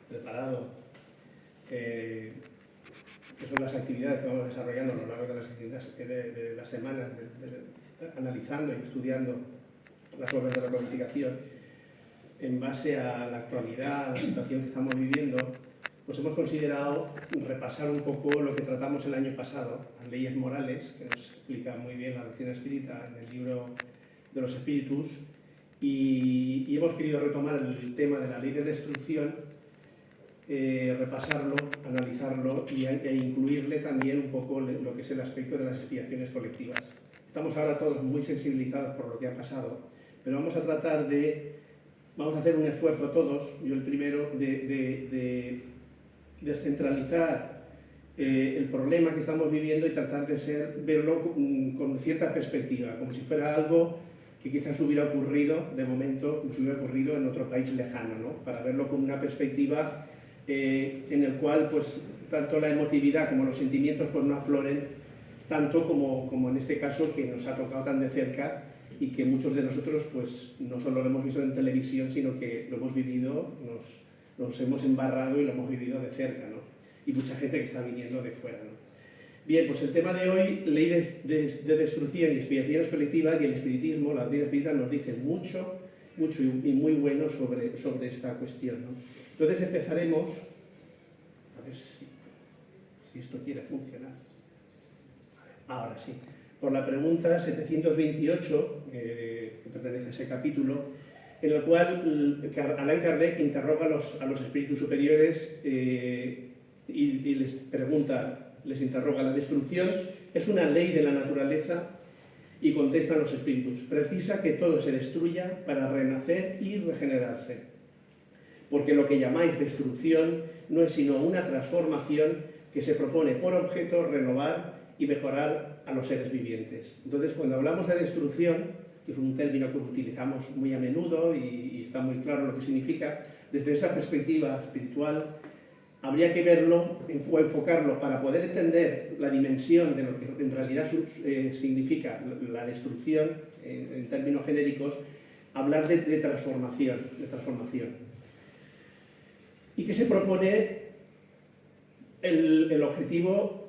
preparado, que son las actividades que vamos desarrollando a lo largo de las distintas de las semanas, analizando y estudiando las obras de la codificación, en base a la actualidad, a la situación que estamos viviendo, pues hemos considerado repasar un poco lo que tratamos el año pasado, las leyes morales, que nos explica muy bien la doctrina espírita en el libro de los espíritus, y hemos querido retomar el tema de la ley de destrucción, repasarlo, analizarlo e incluirle también un poco lo que es el aspecto de las expiaciones colectivas. Estamos ahora todos muy sensibilizados por lo que ha pasado, pero vamos a tratar vamos a hacer un esfuerzo todos, yo el primero, de descentralizar el problema que estamos viviendo y tratar de verlo con cierta perspectiva, como si fuera algo que quizás hubiera ocurrido, de momento, hubiera ocurrido en otro país lejano, ¿no? Para verlo con una perspectiva en el cual pues, tanto la emotividad como los sentimientos pues, no afloren tanto como en este caso que nos ha tocado tan de cerca y que muchos de nosotros pues, no solo lo hemos visto en televisión, sino que lo hemos vivido, nos hemos embarrado y lo hemos vivido de cerca, ¿no? Y mucha gente que está viniendo de fuera, ¿no? Bien, pues el tema de hoy, ley de destrucción y expiaciones colectivas, y el espiritismo, la doctrina espírita nos dice mucho y muy bueno sobre esta cuestión, ¿no? Entonces empezaremos, a ver si esto quiere funcionar. Ahora sí, por la pregunta 728, que pertenece a ese capítulo, en el cual Allan Kardec interroga a los espíritus superiores y les pregunta, les interroga: ¿la destrucción es una ley de la naturaleza? Y contestan los espíritus: precisa que todo se destruya para renacer y regenerarse, porque lo que llamáis destrucción no es sino una transformación que se propone por objeto renovar y mejorar a los seres vivientes. Entonces, cuando hablamos de destrucción, que es un término que utilizamos muy a menudo y está muy claro lo que significa, desde esa perspectiva espiritual habría que verlo o enfocarlo para poder entender la dimensión de lo que en realidad significa la destrucción en términos genéricos, hablar de transformación. ¿Y qué se propone? El objetivo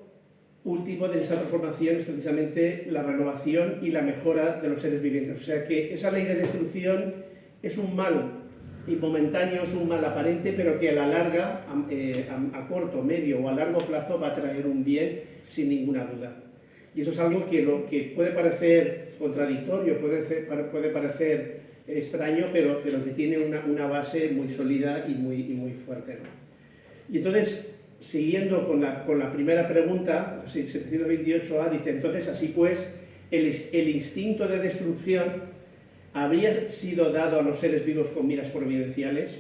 último de esa transformación es precisamente la renovación y la mejora de los seres vivientes. O sea que esa ley de destrucción es un mal y momentáneo, es un mal aparente, pero que a la larga, a corto, medio o a largo plazo va a traer un bien sin ninguna duda. Y eso es algo que puede parecer contradictorio, puede parecer extraño, pero que tiene una base muy sólida y muy fuerte, ¿no? Y entonces, siguiendo con la primera pregunta, 728A, dice: entonces, así pues, el instinto de destrucción habría sido dado a los seres vivos con miras providenciales.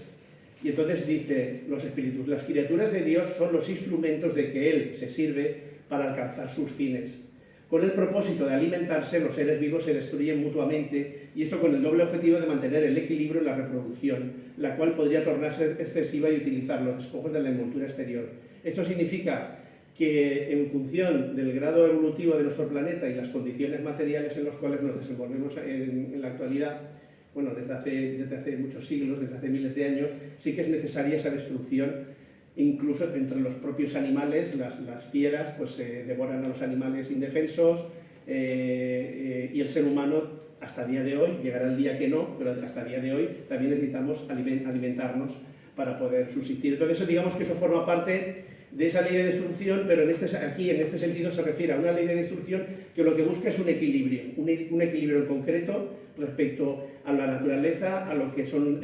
Y entonces dice los espíritus: las criaturas de Dios son los instrumentos de que Él se sirve para alcanzar sus fines. Con el propósito de alimentarse, los seres vivos se destruyen mutuamente, y esto con el doble objetivo de mantener el equilibrio en la reproducción, la cual podría tornarse excesiva y utilizar los despojos de la envoltura exterior. Esto significa que en función del grado evolutivo de nuestro planeta y las condiciones materiales en las cuales nos desenvolvemos en la actualidad, bueno, desde hace muchos siglos, desde hace miles de años, sí que es necesaria esa destrucción. Incluso entre los propios animales, las fieras pues devoran a los animales indefensos, y el ser humano hasta el día de hoy, llegará el día que no, pero hasta el día de hoy también necesitamos alimentarnos para poder subsistir. Entonces, digamos que eso forma parte de esa ley de destrucción, pero aquí en este sentido se refiere a una ley de destrucción que lo que busca es un equilibrio en concreto respecto a la naturaleza, a lo que son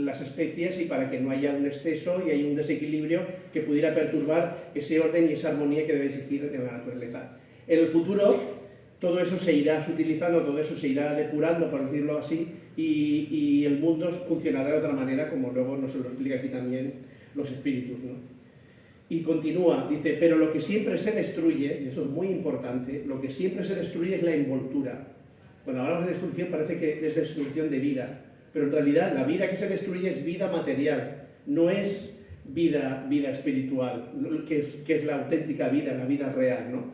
las especies, y para que no haya un exceso y haya un desequilibrio que pudiera perturbar ese orden y esa armonía que debe existir en la naturaleza. En el futuro todo eso se irá sutilizando, todo eso se irá depurando, por decirlo así, y el mundo funcionará de otra manera, como luego nos lo explica aquí también los espíritus, ¿no? Y continúa, dice: pero lo que siempre se destruye, y esto es muy importante, lo que siempre se destruye es la envoltura. Cuando hablamos de destrucción parece que es destrucción de vida, pero en realidad la vida que se destruye es vida material, no es vida espiritual, que es la auténtica vida, la vida real, ¿no?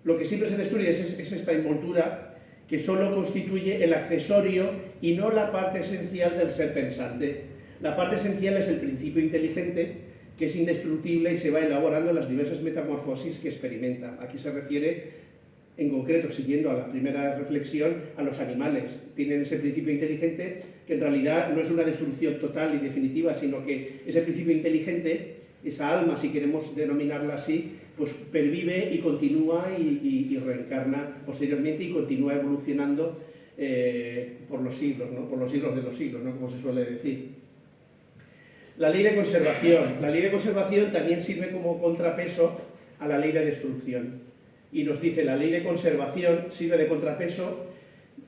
Lo que siempre se destruye es esta envoltura, que solo constituye el accesorio y no la parte esencial del ser pensante. La parte esencial es el principio inteligente, que es indestructible y se va elaborando en las diversas metamorfosis que experimenta. Aquí se refiere, en concreto, siguiendo a la primera reflexión, a los animales. Tienen ese principio inteligente que en realidad no es una destrucción total y definitiva, sino que ese principio inteligente, esa alma, si queremos denominarla así, pues pervive y continúa y reencarna posteriormente y continúa evolucionando por los siglos, ¿no? Por los siglos de los siglos, ¿no? Como se suele decir. La ley de conservación. La ley de conservación también sirve como contrapeso a la ley de destrucción. Y nos dice, la ley de conservación sirve de contrapeso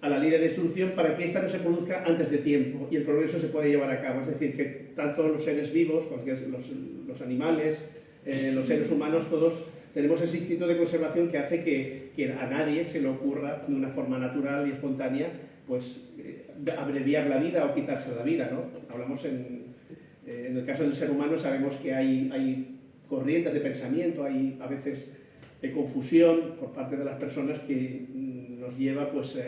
a la ley de destrucción para que ésta no se produzca antes de tiempo y el progreso se pueda llevar a cabo. Es decir, que tanto los seres vivos, los animales, los seres humanos, todos tenemos ese instinto de conservación que hace que a nadie se le ocurra de una forma natural y espontánea pues abreviar la vida o quitarse la vida, ¿no? Hablamos en el caso del ser humano, sabemos que hay corrientes de pensamiento, hay a veces de confusión por parte de las personas que nos lleva pues,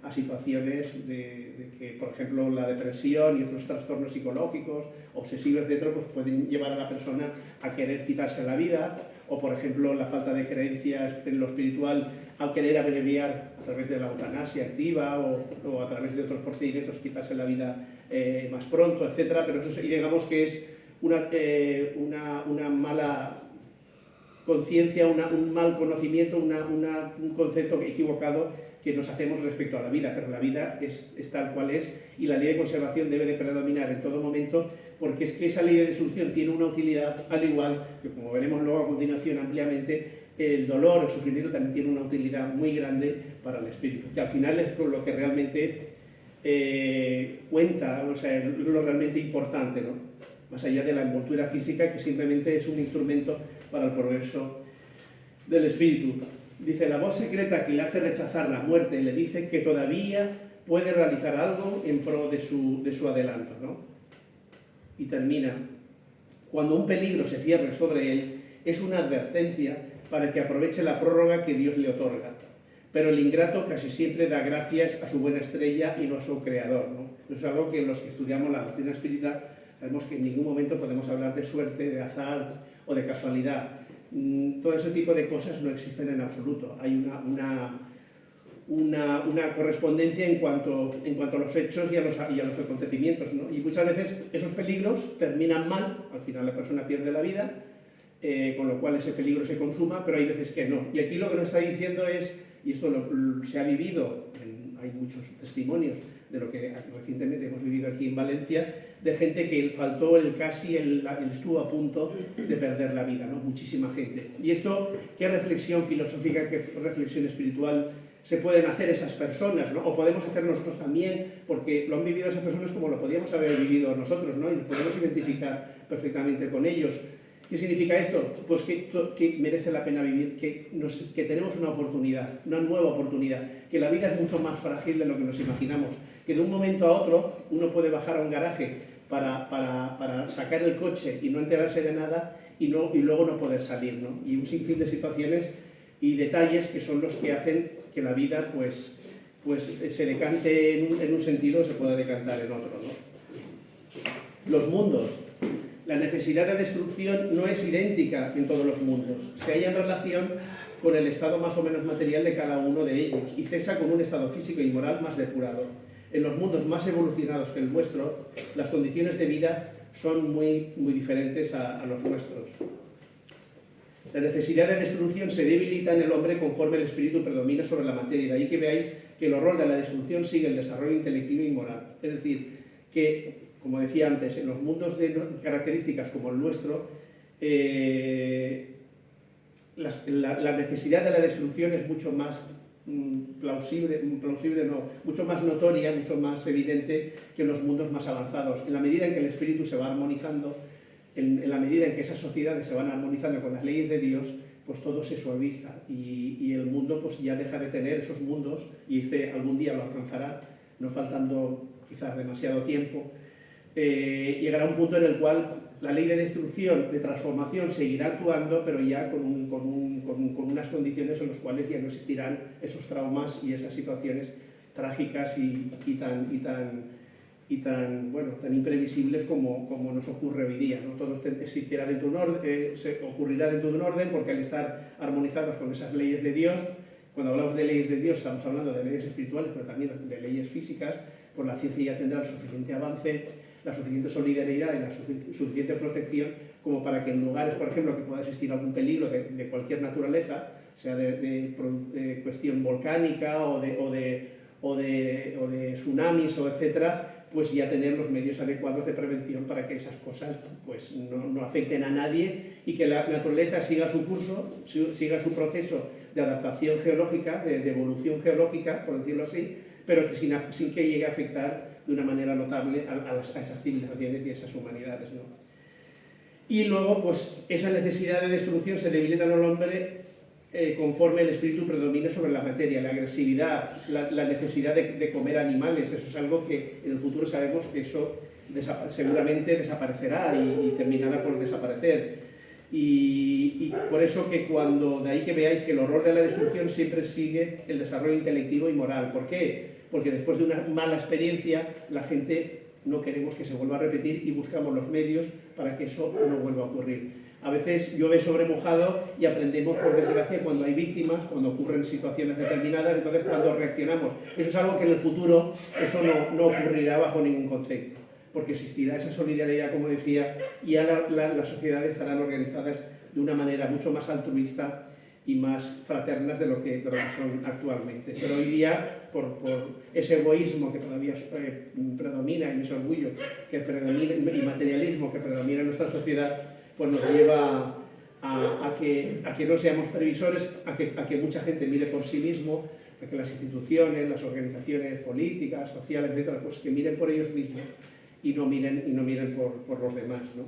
a situaciones de que, por ejemplo, la depresión y otros trastornos psicológicos, obsesivos, etc., pues pueden llevar a la persona a querer quitarse la vida, o, por ejemplo, la falta de creencias en lo espiritual a querer abreviar a través de la eutanasia activa o a través de otros procedimientos quitarse la vida más pronto, etc. Pero eso digamos que es una mala conciencia, un mal conocimiento, un concepto equivocado que nos hacemos respecto a la vida, pero la vida es tal cual es y la ley de conservación debe de predominar en todo momento, porque es que esa ley de destrucción tiene una utilidad, al igual que, como veremos luego a continuación ampliamente, el dolor, el sufrimiento también tiene una utilidad muy grande para el espíritu, que al final es con lo que realmente cuenta, o sea, es lo realmente importante, ¿no? Más allá de la envoltura física, que simplemente es un instrumento para el progreso del espíritu. Dice, la voz secreta que le hace rechazar la muerte le dice que todavía puede realizar algo en pro de su adelanto, ¿no? Y termina, cuando un peligro se cierre sobre él, es una advertencia para que aproveche la prórroga que Dios le otorga. Pero el ingrato casi siempre da gracias a su buena estrella y no a su creador, ¿no? Eso es algo que los que estudiamos la doctrina espírita sabemos que en ningún momento podemos hablar de suerte, de azar o de casualidad. Todo ese tipo de cosas no existen en absoluto. Hay una correspondencia en cuanto a los hechos y a los acontecimientos, ¿no? Y muchas veces esos peligros terminan mal, al final la persona pierde la vida, con lo cual ese peligro se consuma, pero hay veces que no. Y aquí lo que nos está diciendo es, y esto se ha vivido, hay muchos testimonios de lo que recientemente hemos vivido aquí en Valencia, de gente que faltó estuvo a punto de perder la vida, ¿no? Muchísima gente. Y esto, ¿qué reflexión filosófica, qué reflexión espiritual se pueden hacer esas personas, ¿no? O podemos hacer nosotros también, porque lo han vivido esas personas como lo podíamos haber vivido nosotros, ¿no? Y nos podemos identificar perfectamente con ellos. ¿Qué significa esto? Pues que merece la pena vivir, que tenemos una oportunidad, una nueva oportunidad, que la vida es mucho más frágil de lo que nos imaginamos, que de un momento a otro uno puede bajar a un garaje para sacar el coche y no enterarse de nada y luego no poder salir, ¿no? Y un sinfín de situaciones y detalles que son los que hacen que la vida pues se decante en un sentido o se pueda decantar en otro, ¿no? Los mundos. La necesidad de destrucción no es idéntica en todos los mundos. Se halla en relación con el estado más o menos material de cada uno de ellos y cesa con un estado físico y moral más depurado. En los mundos más evolucionados que el nuestro, las condiciones de vida son muy diferentes a los nuestros. La necesidad de destrucción se debilita en el hombre conforme el espíritu predomina sobre la materia. De ahí que veáis que el horror de la destrucción sigue el desarrollo intelectivo y moral. Es decir, que, como decía antes, en los mundos de características como el nuestro, la necesidad de la destrucción es mucho más mucho más notoria, mucho más evidente que en los mundos más avanzados. En la medida en que el espíritu se va armonizando, en la medida en que esas sociedades se van armonizando con las leyes de Dios, pues todo se suaviza y el mundo pues ya deja de tener esos mundos, y algún día lo alcanzará, no faltando quizás demasiado tiempo. Llegará un punto en el cual la ley de destrucción, de transformación, seguirá actuando, pero ya con unas condiciones en las cuales ya no existirán esos traumas y esas situaciones trágicas y tan y tan, bueno, tan imprevisibles como nos ocurre hoy día, ¿no? Todo existirá dentro de un orden, ocurrirá dentro de un orden, porque al estar armonizados con esas leyes de Dios, cuando hablamos de leyes de Dios estamos hablando de leyes espirituales, pero también de leyes físicas, pues la ciencia ya tendrá el suficiente avance, la suficiente solidaridad y la suficiente protección como para que en lugares, por ejemplo, que pueda existir algún peligro de cualquier naturaleza, sea de cuestión volcánica o de tsunamis o etcétera, pues ya tener los medios adecuados de prevención para que esas cosas pues no afecten a nadie y que la naturaleza siga su curso, siga su proceso de adaptación geológica, de evolución geológica, por decirlo así, pero que sin que llegue a afectar de una manera notable a esas civilizaciones y a esas humanidades, ¿no? Y luego, pues, esa necesidad de destrucción se debilita en el hombre conforme el espíritu predomine sobre la materia, la agresividad, la necesidad de comer animales. Eso es algo que en el futuro sabemos que eso seguramente desaparecerá y terminará por desaparecer. Y por eso que de ahí que veáis que el horror de la destrucción siempre sigue el desarrollo intelectivo y moral. ¿Por qué? Porque después de una mala experiencia, la gente no queremos que se vuelva a repetir y buscamos los medios para que eso no vuelva a ocurrir. A veces llueve sobre mojado y aprendemos, por desgracia, cuando hay víctimas, cuando ocurren situaciones determinadas, entonces cuando reaccionamos. Eso es algo que en el futuro eso no ocurrirá bajo ningún concepto, porque existirá esa solidaridad, como decía, y ya las sociedades estarán organizadas de una manera mucho más altruista y más fraternas de lo que son actualmente. Pero hoy día, por ese egoísmo que todavía predomina y ese orgullo que predomina y materialismo que predomina en nuestra sociedad, pues nos lleva a que no seamos previsores, a que mucha gente mire por sí mismo, a que las instituciones, las organizaciones políticas, sociales, etcétera, pues que miren por ellos mismos y no miren por los demás, ¿no?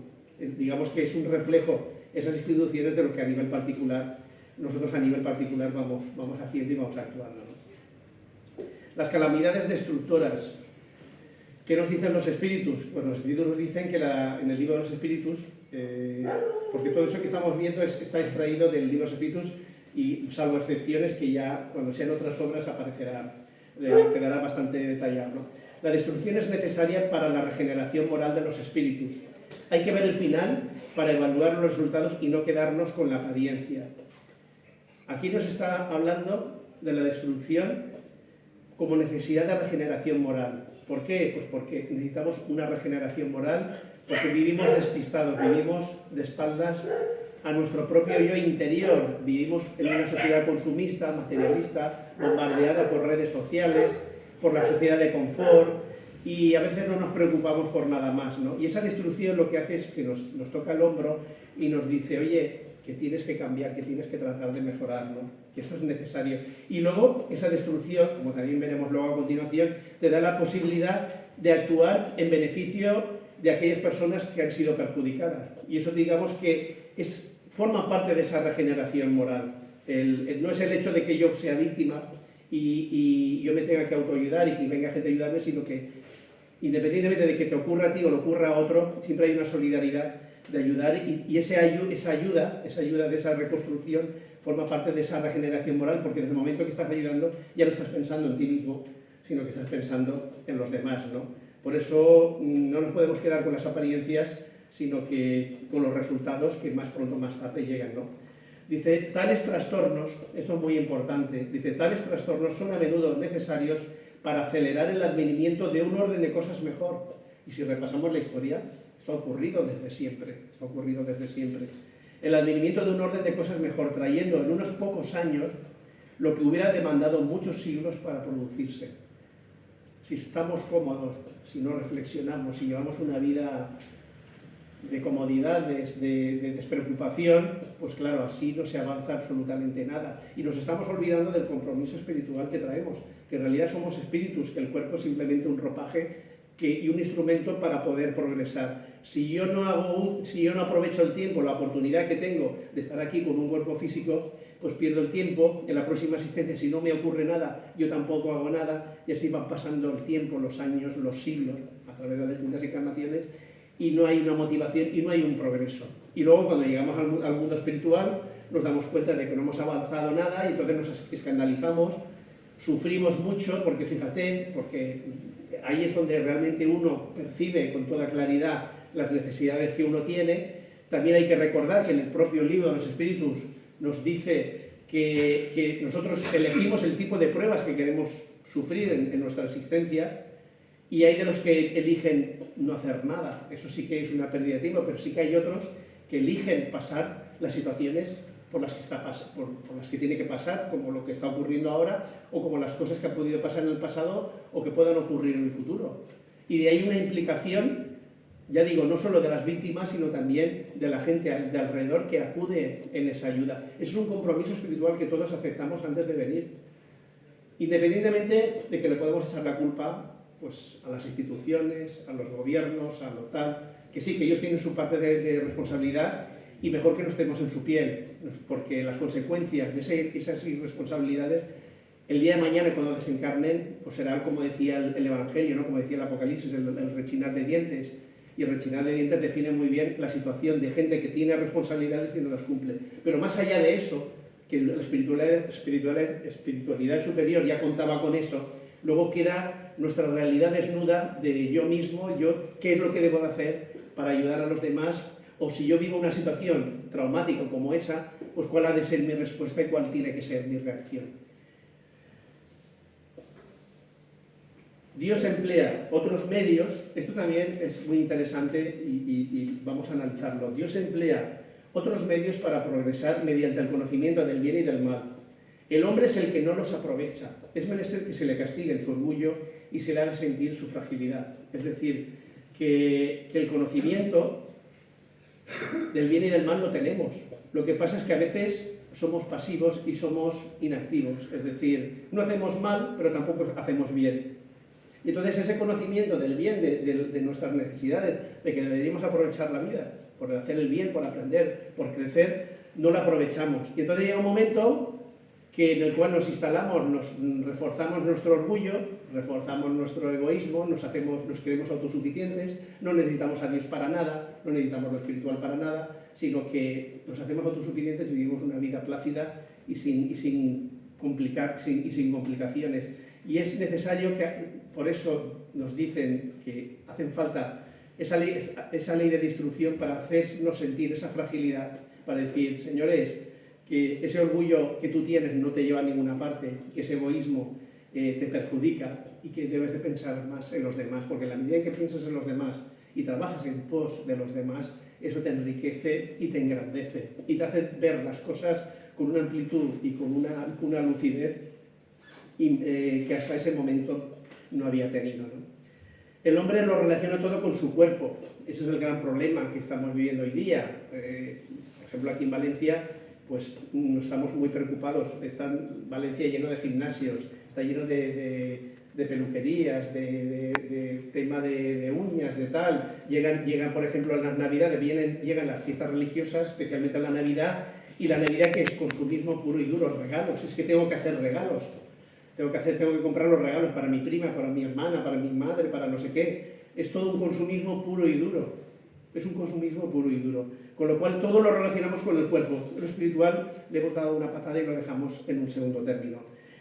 Digamos que es un reflejo, esas instituciones, de lo que a nivel particular, nosotros a nivel particular vamos haciendo y vamos actuando, ¿no? Las calamidades destructoras. ¿Qué nos dicen los espíritus? Pues los espíritus nos dicen que en el libro de los espíritus, porque todo esto que estamos viendo está extraído del libro de los espíritus y salvo excepciones que ya cuando sean otras obras aparecerá, quedará bastante detallado, ¿no? La destrucción es necesaria para la regeneración moral de los espíritus. Hay que ver el final para evaluar los resultados y no quedarnos con la apariencia. Aquí nos está hablando de la destrucción como necesidad de regeneración moral. ¿Por qué? Pues porque necesitamos una regeneración moral, porque vivimos despistados, vivimos de espaldas a nuestro propio yo interior, vivimos en una sociedad consumista, materialista, bombardeada por redes sociales, por la sociedad de confort, y a veces no nos preocupamos por nada más, ¿no? Y esa destrucción lo que hace es que nos toca el hombro y nos dice, oye, que tienes que cambiar, que tienes que tratar de mejorar, ¿no? Que eso es necesario. Y luego, esa destrucción, como también veremos luego a continuación, te da la posibilidad de actuar en beneficio de aquellas personas que han sido perjudicadas. Y eso, digamos, que forma parte de esa regeneración moral. No es el hecho de que yo sea víctima y yo me tenga que autoayudar y que venga gente a ayudarme, sino que, independientemente de que te ocurra a ti o le ocurra a otro, siempre hay una solidaridad de ayudar y esa ayuda de esa reconstrucción forma parte de esa regeneración moral, porque desde el momento que estás ayudando ya no estás pensando en ti mismo, sino que estás pensando en los demás, ¿no? Por eso no nos podemos quedar con las apariencias, sino que con los resultados que más pronto o más tarde llegan, ¿no? Dice, tales trastornos, esto es muy importante, dice, tales trastornos son a menudo necesarios para acelerar el advenimiento de un orden de cosas mejor. Y si repasamos la historia, esto ha ocurrido desde siempre, El advenimiento de un orden de cosas mejor, trayendo en unos pocos años lo que hubiera demandado muchos siglos para producirse. Si estamos cómodos, si no reflexionamos, si llevamos una vida de comodidades, de despreocupación, pues claro, así no se avanza absolutamente nada. Y nos estamos olvidando del compromiso espiritual que traemos, que en realidad somos espíritus, que el cuerpo es simplemente un ropaje y un instrumento para poder progresar. Si yo no aprovecho el tiempo, la oportunidad que tengo de estar aquí con un cuerpo físico, pues pierdo el tiempo. En la próxima asistencia, si no me ocurre nada, yo tampoco hago nada, y así van pasando el tiempo, los años, los siglos, a través de las distintas encarnaciones, y no hay una motivación y no hay un progreso. Y luego, cuando llegamos al mundo espiritual, nos damos cuenta de que no hemos avanzado nada y entonces nos escandalizamos, sufrimos mucho, porque fíjate, porque ahí es donde realmente uno percibe con toda claridad las necesidades que uno tiene. También hay que recordar que en el propio libro de los espíritus nos dice que nosotros elegimos el tipo de pruebas que queremos sufrir en nuestra existencia, y hay de los que eligen no hacer nada. Eso sí que es una pérdida de tiempo, pero sí que hay otros que eligen pasar las situaciones por las que tiene que pasar, como lo que está ocurriendo ahora, o como las cosas que han podido pasar en el pasado o que puedan ocurrir en el futuro. Y de ahí una implicación, ya digo, no solo de las víctimas, sino también de la gente de alrededor que acude en esa ayuda. Eso es un compromiso espiritual que todos aceptamos antes de venir. Independientemente de que le podemos echar la culpa pues, a las instituciones, a los gobiernos, a lo tal, que sí, que ellos tienen su parte de responsabilidad, y mejor que no estemos en su piel, porque las consecuencias de esas irresponsabilidades, el día de mañana cuando desencarnen, pues será como decía el Evangelio, ¿no? Como decía el Apocalipsis, el rechinar de dientes. Y el rechinar de dientes define muy bien la situación de gente que tiene responsabilidades y no las cumple. Pero más allá de eso, que la espiritualidad superior ya contaba con eso, luego queda nuestra realidad desnuda de yo mismo, qué es lo que debo de hacer para ayudar a los demás, o si yo vivo una situación traumática como esa, pues cuál ha de ser mi respuesta y cuál tiene que ser mi reacción. Dios emplea otros medios, esto también es muy interesante y vamos a analizarlo. Dios emplea otros medios para progresar mediante el conocimiento del bien y del mal. El hombre es el que no los aprovecha. Es menester que se le castigue en su orgullo y se le haga sentir su fragilidad. Es decir, que el conocimiento del bien y del mal lo tenemos. Lo que pasa es que a veces somos pasivos y somos inactivos. Es decir, no hacemos mal, pero tampoco hacemos bien. Y entonces ese conocimiento del bien, de nuestras necesidades, de que deberíamos aprovechar la vida, por hacer el bien, por aprender, por crecer, no lo aprovechamos. Y entonces llega un momento en el cual nos instalamos, reforzamos nuestro orgullo, reforzamos nuestro egoísmo, nos creemos autosuficientes, no necesitamos a Dios para nada, no necesitamos lo espiritual para nada, sino que nos hacemos autosuficientes y vivimos una vida plácida y sin complicaciones. Y es necesario por eso nos dicen que hacen falta esa ley de destrucción para hacernos sentir esa fragilidad, para decir, señores, que ese orgullo que tú tienes no te lleva a ninguna parte, que ese egoísmo te perjudica y que debes de pensar más en los demás, porque en la medida en que piensas en los demás y trabajas en pos de los demás, eso te enriquece y te engrandece y te hace ver las cosas con una amplitud y con una lucidez que hasta ese momento no había tenido, ¿no? El hombre lo relaciona todo con su cuerpo. Ese es el gran problema que estamos viviendo hoy día. Por ejemplo, aquí en Valencia, pues estamos muy preocupados. Está Valencia lleno de gimnasios, está lleno de peluquerías, de tema de uñas, de tal. Llegan, por ejemplo, a las Navidades, llegan las fiestas religiosas, especialmente a la Navidad, y la Navidad que es consumismo puro y duro, regalos. Es que tengo que hacer regalos. Tengo que comprar los regalos para mi prima, para mi hermana, para mi madre, para no sé qué. Es todo un consumismo puro y duro. Es un consumismo puro y duro. Con lo cual todo lo relacionamos con el cuerpo. Lo espiritual le hemos dado una patada y lo dejamos en un segundo término.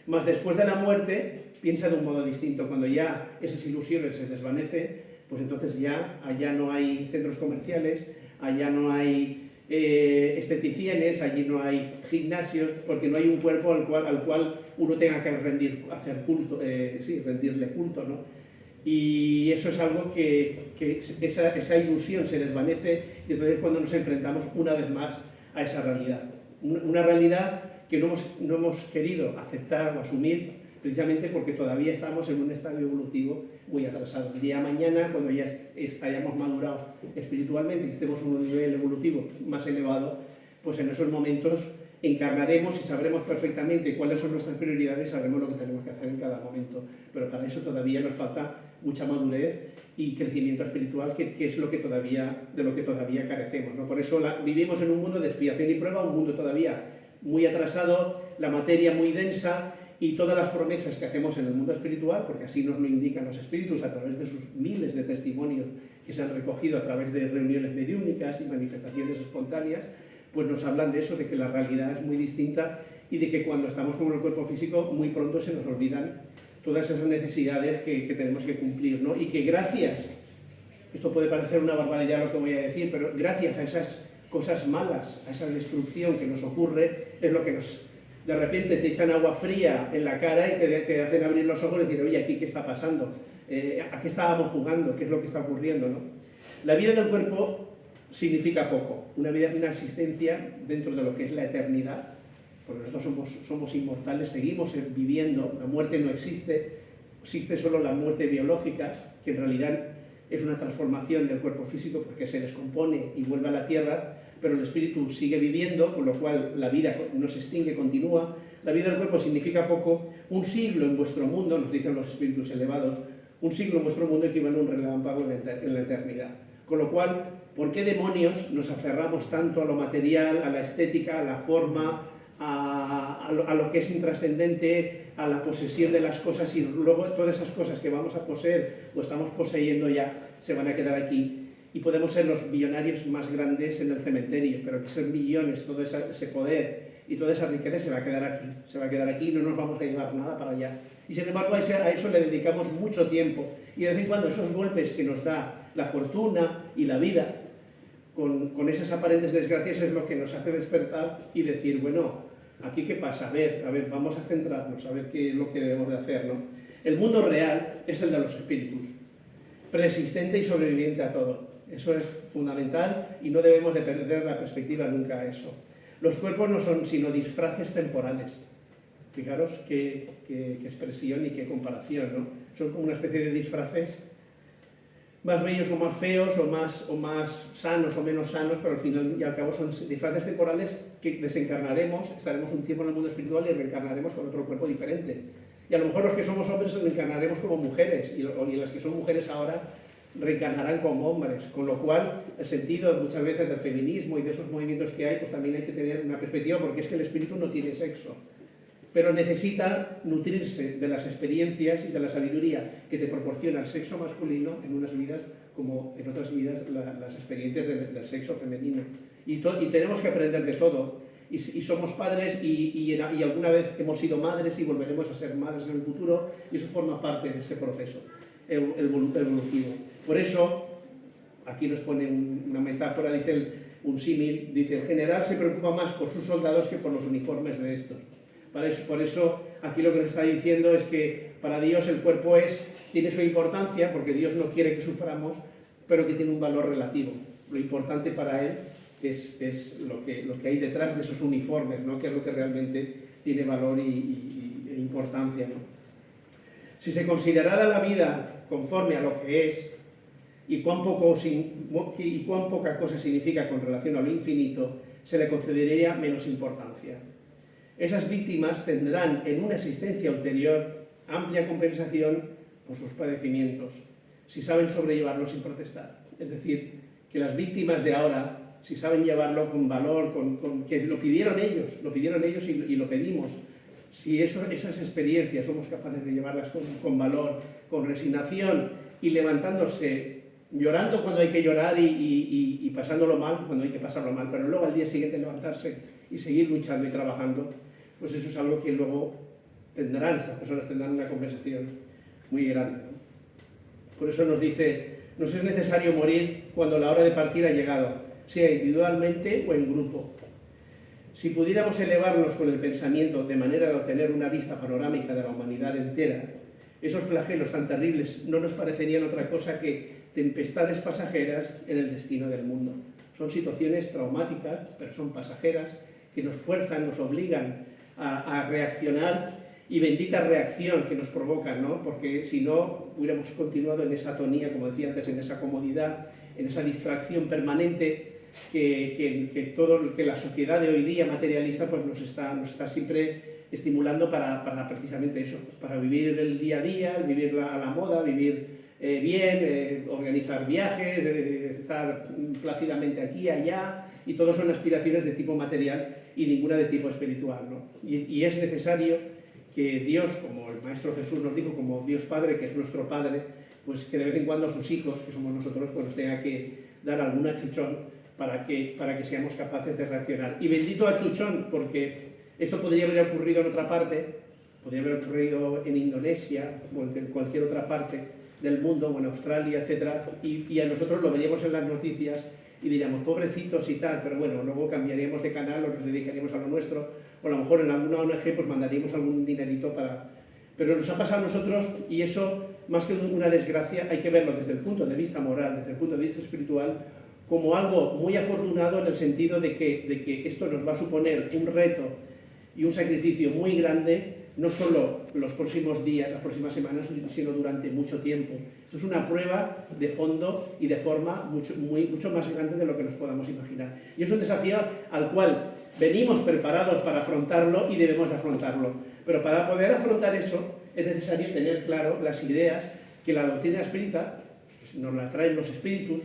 Más después de la muerte, piensa de un modo distinto. Cuando ya esas ilusiones se desvanecen, pues entonces ya allá no hay centros comerciales, allá no hay esteticienes, allí no hay gimnasios, porque no hay un cuerpo al cual uno tenga que rendirle culto, ¿no? Y eso es algo que esa ilusión se desvanece, y entonces cuando nos enfrentamos una vez más a esa realidad. Una realidad que no hemos querido aceptar o asumir, precisamente porque todavía estamos en un estadio evolutivo muy atrasado. El día de mañana, cuando ya hayamos madurado espiritualmente y estemos en un nivel evolutivo más elevado, pues en esos momentos encarnaremos y sabremos perfectamente cuáles son nuestras prioridades, sabremos lo que tenemos que hacer en cada momento. Pero para eso todavía nos falta mucha madurez y crecimiento espiritual, que es de lo que todavía carecemos, ¿no? Por eso vivimos en un mundo de expiación y prueba, un mundo todavía muy atrasado, la materia muy densa, y todas las promesas que hacemos en el mundo espiritual, porque así nos lo indican los espíritus a través de sus miles de testimonios que se han recogido a través de reuniones mediúnicas y manifestaciones espontáneas, pues nos hablan de eso, de que la realidad es muy distinta y de que cuando estamos con el cuerpo físico muy pronto se nos olvidan todas esas necesidades que tenemos que cumplir, ¿no? Y que gracias, esto puede parecer una barbaridad lo que voy a decir, pero gracias a esas cosas malas, a esa destrucción que nos ocurre, es lo que de repente te echan agua fría en la cara y te hacen abrir los ojos y decir, oye, ¿aquí qué está pasando? ¿A qué estábamos jugando? ¿Qué es lo que está ocurriendo, no? La vida del cuerpo significa poco, una existencia dentro de lo que es la eternidad, porque nosotros somos inmortales, seguimos viviendo, la muerte no existe, existe solo la muerte biológica, que en realidad es una transformación del cuerpo físico porque se descompone y vuelve a la tierra, pero el espíritu sigue viviendo, con lo cual la vida no se extingue, continúa. La vida del cuerpo significa poco. Un siglo en vuestro mundo, nos dicen los espíritus elevados, un siglo en vuestro mundo equivale a un relámpago en la eternidad. Con lo cual, ¿por qué demonios nos aferramos tanto a lo material, a la estética, a la forma, a lo que es intrascendente, a la posesión de las cosas, y luego todas esas cosas que vamos a poseer o estamos poseyendo ya se van a quedar aquí? Y podemos ser los millonarios más grandes en el cementerio, pero que ser millones, todo ese poder y toda esa riqueza se va a quedar aquí y no nos vamos a llevar nada para allá. Y sin embargo a eso le dedicamos mucho tiempo, y de vez en cuando esos golpes que nos da la fortuna y la vida con esas aparentes desgracias es lo que nos hace despertar y decir, bueno, ¿aquí qué pasa? A ver, vamos a centrarnos, a ver qué es lo que debemos de hacer, ¿no? El mundo real es el de los espíritus, persistente y sobreviviente a todo. Eso es fundamental y no debemos de perder la perspectiva nunca a eso. Los cuerpos no son sino disfraces temporales. Fijaros qué expresión y qué comparación, ¿no? Son como una especie de disfraces, más bellos o más feos, o más sanos o menos sanos, pero al final y al cabo son disfraces temporales que desencarnaremos, estaremos un tiempo en el mundo espiritual y reencarnaremos con otro cuerpo diferente. Y a lo mejor los que somos hombres reencarnaremos como mujeres, y las que son mujeres ahora reencarnarán como hombres, con lo cual el sentido muchas veces del feminismo y de esos movimientos que hay, pues también hay que tener una perspectiva, porque es que el espíritu no tiene sexo, pero necesita nutrirse de las experiencias y de la sabiduría que te proporciona el sexo masculino en unas vidas, como en otras vidas las experiencias del sexo femenino. Y tenemos que aprender de todo. Y somos padres y alguna vez hemos sido madres y volveremos a ser madres en el futuro, y eso forma parte de ese proceso evolutivo. Por eso, aquí nos pone una metáfora, dice un símil, dice, el general se preocupa más por sus soldados que por los uniformes de estos. Por eso, aquí lo que nos está diciendo es que para Dios el cuerpo tiene su importancia, porque Dios no quiere que suframos, pero que tiene un valor relativo. Lo importante para Él es lo que hay detrás de esos uniformes, ¿no? Que es lo que realmente tiene valor e importancia, ¿no? Si se considerara la vida conforme a lo que es, y cuán poca cosa significa con relación a lo infinito, se le concedería menos importancia. Esas víctimas tendrán en una existencia ulterior amplia compensación por sus padecimientos, si saben sobrellevarlos sin protestar. Es decir, que las víctimas de ahora, si saben llevarlo con valor, que lo pidieron ellos y lo pedimos, si esas experiencias somos capaces de llevarlas con valor, con resignación y levantándose, llorando cuando hay que llorar y pasándolo mal cuando hay que pasarlo mal, pero luego al día siguiente levantarse y seguir luchando y trabajando, pues eso es algo que luego estas personas tendrán una compensación muy grande, ¿no? Por eso nos dice, nos es necesario morir cuando la hora de partir ha llegado, sea individualmente o en grupo. Si pudiéramos elevarnos con el pensamiento de manera de obtener una vista panorámica de la humanidad entera, esos flagelos tan terribles no nos parecerían otra cosa que tempestades pasajeras en el destino del mundo. Son situaciones traumáticas, pero son pasajeras, que nos fuerzan, nos obligan a reaccionar, y bendita reacción que nos provocan, ¿no? Porque si no, hubiéramos continuado en esa atonía, como decía antes, en esa comodidad, en esa distracción permanente que la sociedad de hoy día materialista pues nos está siempre estimulando para precisamente eso, para vivir el día a día, vivir a la moda, vivir bien, organizar viajes, estar plácidamente aquí, allá, y todos son aspiraciones de tipo material y ninguna de tipo espiritual, ¿no? Y es necesario que Dios, como el Maestro Jesús nos dijo, como Dios Padre, que es nuestro Padre, pues que de vez en cuando a sus hijos, que somos nosotros, pues nos tenga que dar algún achuchón para que seamos capaces de reaccionar. Y bendito achuchón, porque esto podría haber ocurrido en otra parte, podría haber ocurrido en Indonesia o en cualquier otra parte del mundo, o en Australia, etcétera, y a nosotros lo veríamos en las noticias y diríamos, pobrecitos y tal, pero bueno, luego cambiaríamos de canal o nos dedicaríamos a lo nuestro, o a lo mejor en alguna ONG pues mandaríamos algún dinerito para... Pero nos ha pasado a nosotros, y eso, más que una desgracia, hay que verlo desde el punto de vista moral, desde el punto de vista espiritual, como algo muy afortunado, en el sentido de que esto nos va a suponer un reto y un sacrificio muy grande, no solo los próximos días, las próximas semanas, sino durante mucho tiempo. Esto es una prueba de fondo y de forma mucho más grande de lo que nos podamos imaginar. Y es un desafío al cual venimos preparados para afrontarlo y debemos de afrontarlo. Pero para poder afrontar eso es necesario tener claro las ideas que la doctrina espírita, que nos la traen los espíritus,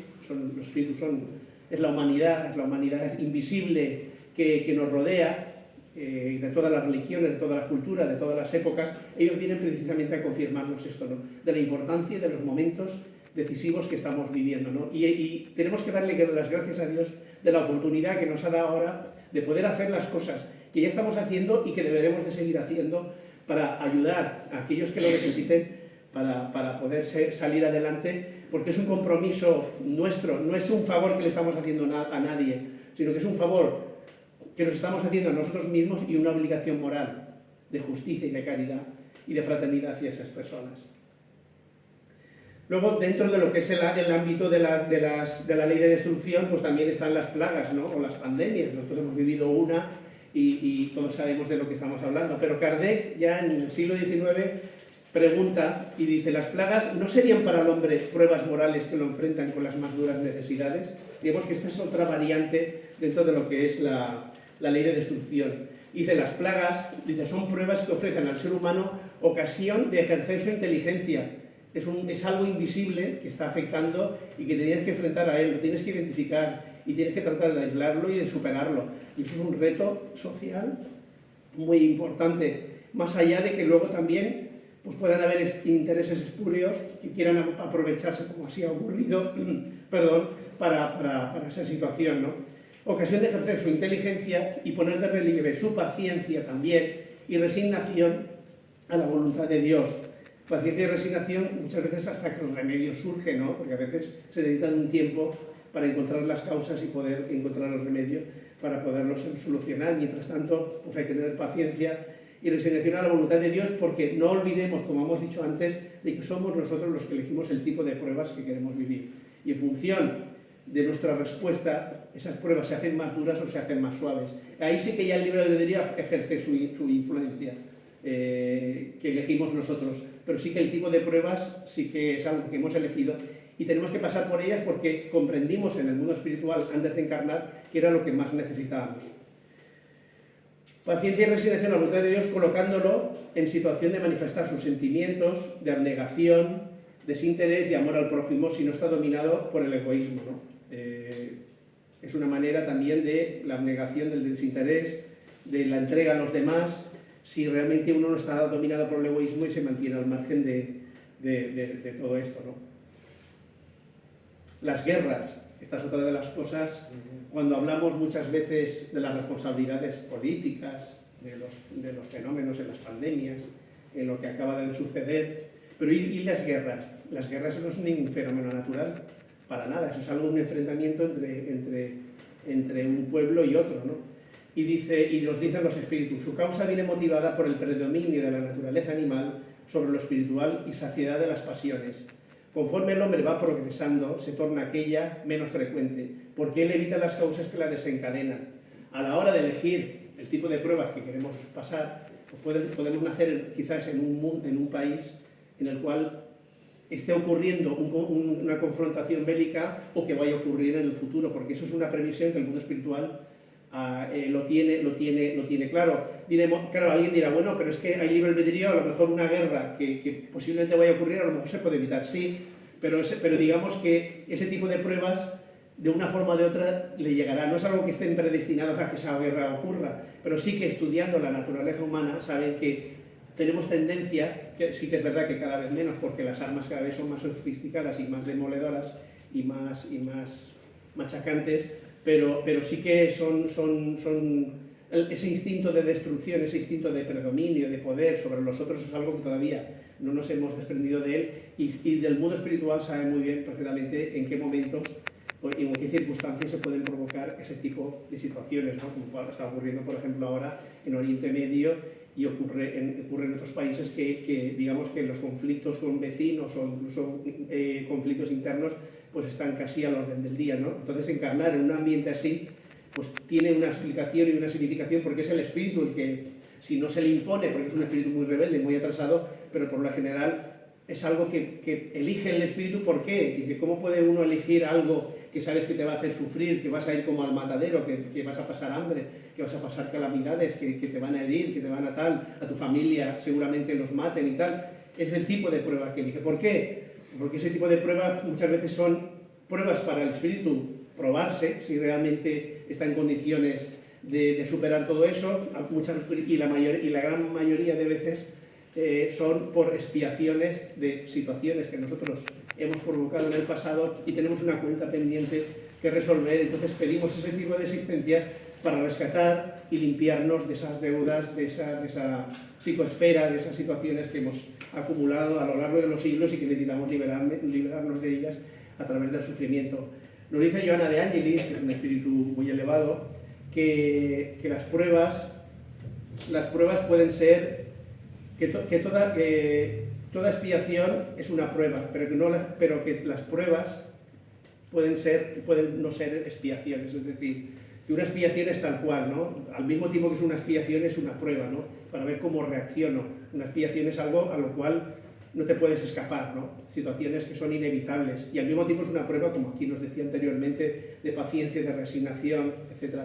es la humanidad invisible que nos rodea, de todas las religiones, de todas las culturas, de todas las épocas. Ellos vienen precisamente a confirmarnos esto, ¿no? De la importancia de los momentos decisivos que estamos viviendo, ¿no? Y tenemos que darle las gracias a Dios de la oportunidad que nos ha dado ahora de poder hacer las cosas que ya estamos haciendo y que deberemos de seguir haciendo para ayudar a aquellos que lo necesiten para poder salir adelante, porque es un compromiso nuestro, no es un favor que le estamos haciendo a nadie, sino que es un favor que nos estamos haciendo a nosotros mismos y una obligación moral de justicia y de caridad y de fraternidad hacia esas personas. Luego, dentro de lo que es el ámbito de la ley de destrucción, pues también están las plagas, ¿no? O las pandemias. Nosotros hemos vivido una y todos sabemos de lo que estamos hablando. Pero Kardec, ya en el siglo XIX, pregunta y dice, ¿las plagas no serían para el hombre pruebas morales que lo enfrentan con las más duras necesidades? Digamos que esta es otra variante dentro de lo que es la ley de destrucción. Dice, las plagas, dice, son pruebas que ofrecen al ser humano ocasión de ejercer su inteligencia. Es algo invisible que está afectando y que tienes que enfrentar a él, lo tienes que identificar y tienes que tratar de aislarlo y de superarlo. Y eso es un reto social muy importante, más allá de que luego también pues puedan haber intereses espurios que quieran aprovecharse, como así ha ocurrido, para esa situación, ¿no? Ocasión de ejercer su inteligencia y poner de relieve su paciencia también y resignación a la voluntad de Dios. Paciencia y resignación muchas veces hasta que el remedio surge, ¿no? Porque a veces se necesitan un tiempo para encontrar las causas y poder encontrar el remedio para poderlos solucionar. Mientras tanto, pues hay que tener paciencia y resignación a la voluntad de Dios, porque no olvidemos, como hemos dicho antes, de que somos nosotros los que elegimos el tipo de pruebas que queremos vivir. Y en función de nuestra respuesta, esas pruebas se hacen más duras o se hacen más suaves. Ahí sí que ya el libre albedrío ejerce su influencia, que elegimos nosotros. Pero sí que el tipo de pruebas sí que es algo que hemos elegido y tenemos que pasar por ellas porque comprendimos en el mundo espiritual, antes de encarnar, que era lo que más necesitábamos. Paciencia y resignación a la voluntad de Dios, colocándolo en situación de manifestar sus sentimientos, de abnegación, desinterés y amor al prójimo, si no está dominado por el egoísmo, ¿no? Es una manera también de la abnegación, del desinterés, de la entrega a los demás, si realmente uno no está dominado por el egoísmo y se mantiene al margen de todo esto, ¿no? Las guerras, esta es otra de las cosas, cuando hablamos muchas veces de las responsabilidades políticas, de los fenómenos en las pandemias, en lo que acaba de suceder, pero ¿y las guerras? Las guerras no son ningún fenómeno natural, para nada, eso es algo, un enfrentamiento entre un pueblo y otro, ¿no? Y nos dicen los espíritus, su causa viene motivada por el predominio de la naturaleza animal sobre lo espiritual y saciedad de las pasiones. Conforme el hombre va progresando, se torna aquella menos frecuente, porque él evita las causas que la desencadenan. A la hora de elegir el tipo de pruebas que queremos pasar, pues podemos nacer quizás en un país en el cual esté ocurriendo una confrontación bélica o que vaya a ocurrir en el futuro, porque eso es una previsión que el mundo espiritual lo tiene claro. Claro, alguien dirá, bueno, pero es que hay libre albedrío, a lo mejor una guerra que posiblemente vaya a ocurrir, a lo mejor se puede evitar, sí, pero digamos que ese tipo de pruebas, de una forma o de otra, le llegará. No es algo que estén predestinados a que esa guerra ocurra, pero sí que estudiando la naturaleza humana saben que tenemos tendencia, que sí que es verdad que cada vez menos, porque las armas cada vez son más sofisticadas y más demoledoras y más machacantes, pero sí que son ese instinto de destrucción, ese instinto de predominio, de poder sobre los otros es algo que todavía no nos hemos desprendido de él, y del mundo espiritual sabe muy bien perfectamente en qué momentos y en qué circunstancias se pueden provocar ese tipo de situaciones, ¿no? Como está ocurriendo, por ejemplo, ahora en Oriente Medio, y ocurre en otros países que digamos que los conflictos con vecinos o incluso conflictos internos pues están casi al orden del día, ¿no? Entonces, encarnar en un ambiente así pues tiene una explicación y una significación, porque es el espíritu el que, si no se le impone, porque es un espíritu muy rebelde, muy atrasado, pero por lo general es algo que elige el espíritu. ¿Por qué? Dice, ¿cómo puede uno elegir algo que sabes que te va a hacer sufrir, que vas a ir como al matadero, que vas a pasar hambre, que vas a pasar calamidades, que te van a herir, que te van a tal, a tu familia seguramente los maten y tal? Es el tipo de prueba que elige. ¿Por qué? Porque ese tipo de pruebas muchas veces son pruebas para el espíritu, probarse si realmente está en condiciones de superar todo eso, y la gran mayoría de veces son por expiaciones de situaciones que nosotros hemos provocado en el pasado y tenemos una cuenta pendiente que resolver. Entonces pedimos ese tipo de existencias para rescatar y limpiarnos de esas deudas, de esa psicoesfera, de esas situaciones que hemos acumulado a lo largo de los siglos y que necesitamos liberarnos de ellas a través del sufrimiento. Nos dice Joana de Angelis, que es un espíritu muy elevado, que las pruebas pueden ser, que toda expiación es una prueba, pero que las pruebas pueden no ser expiaciones. Es decir, que una expiación es tal cual, ¿no? Al mismo tiempo que es una expiación, es una prueba, ¿no? Para ver cómo reacciono. Una expiación es algo a lo cual no te puedes escapar, ¿no? Situaciones que son inevitables, y al mismo tiempo es una prueba, como aquí nos decía anteriormente, de paciencia, de resignación, etc.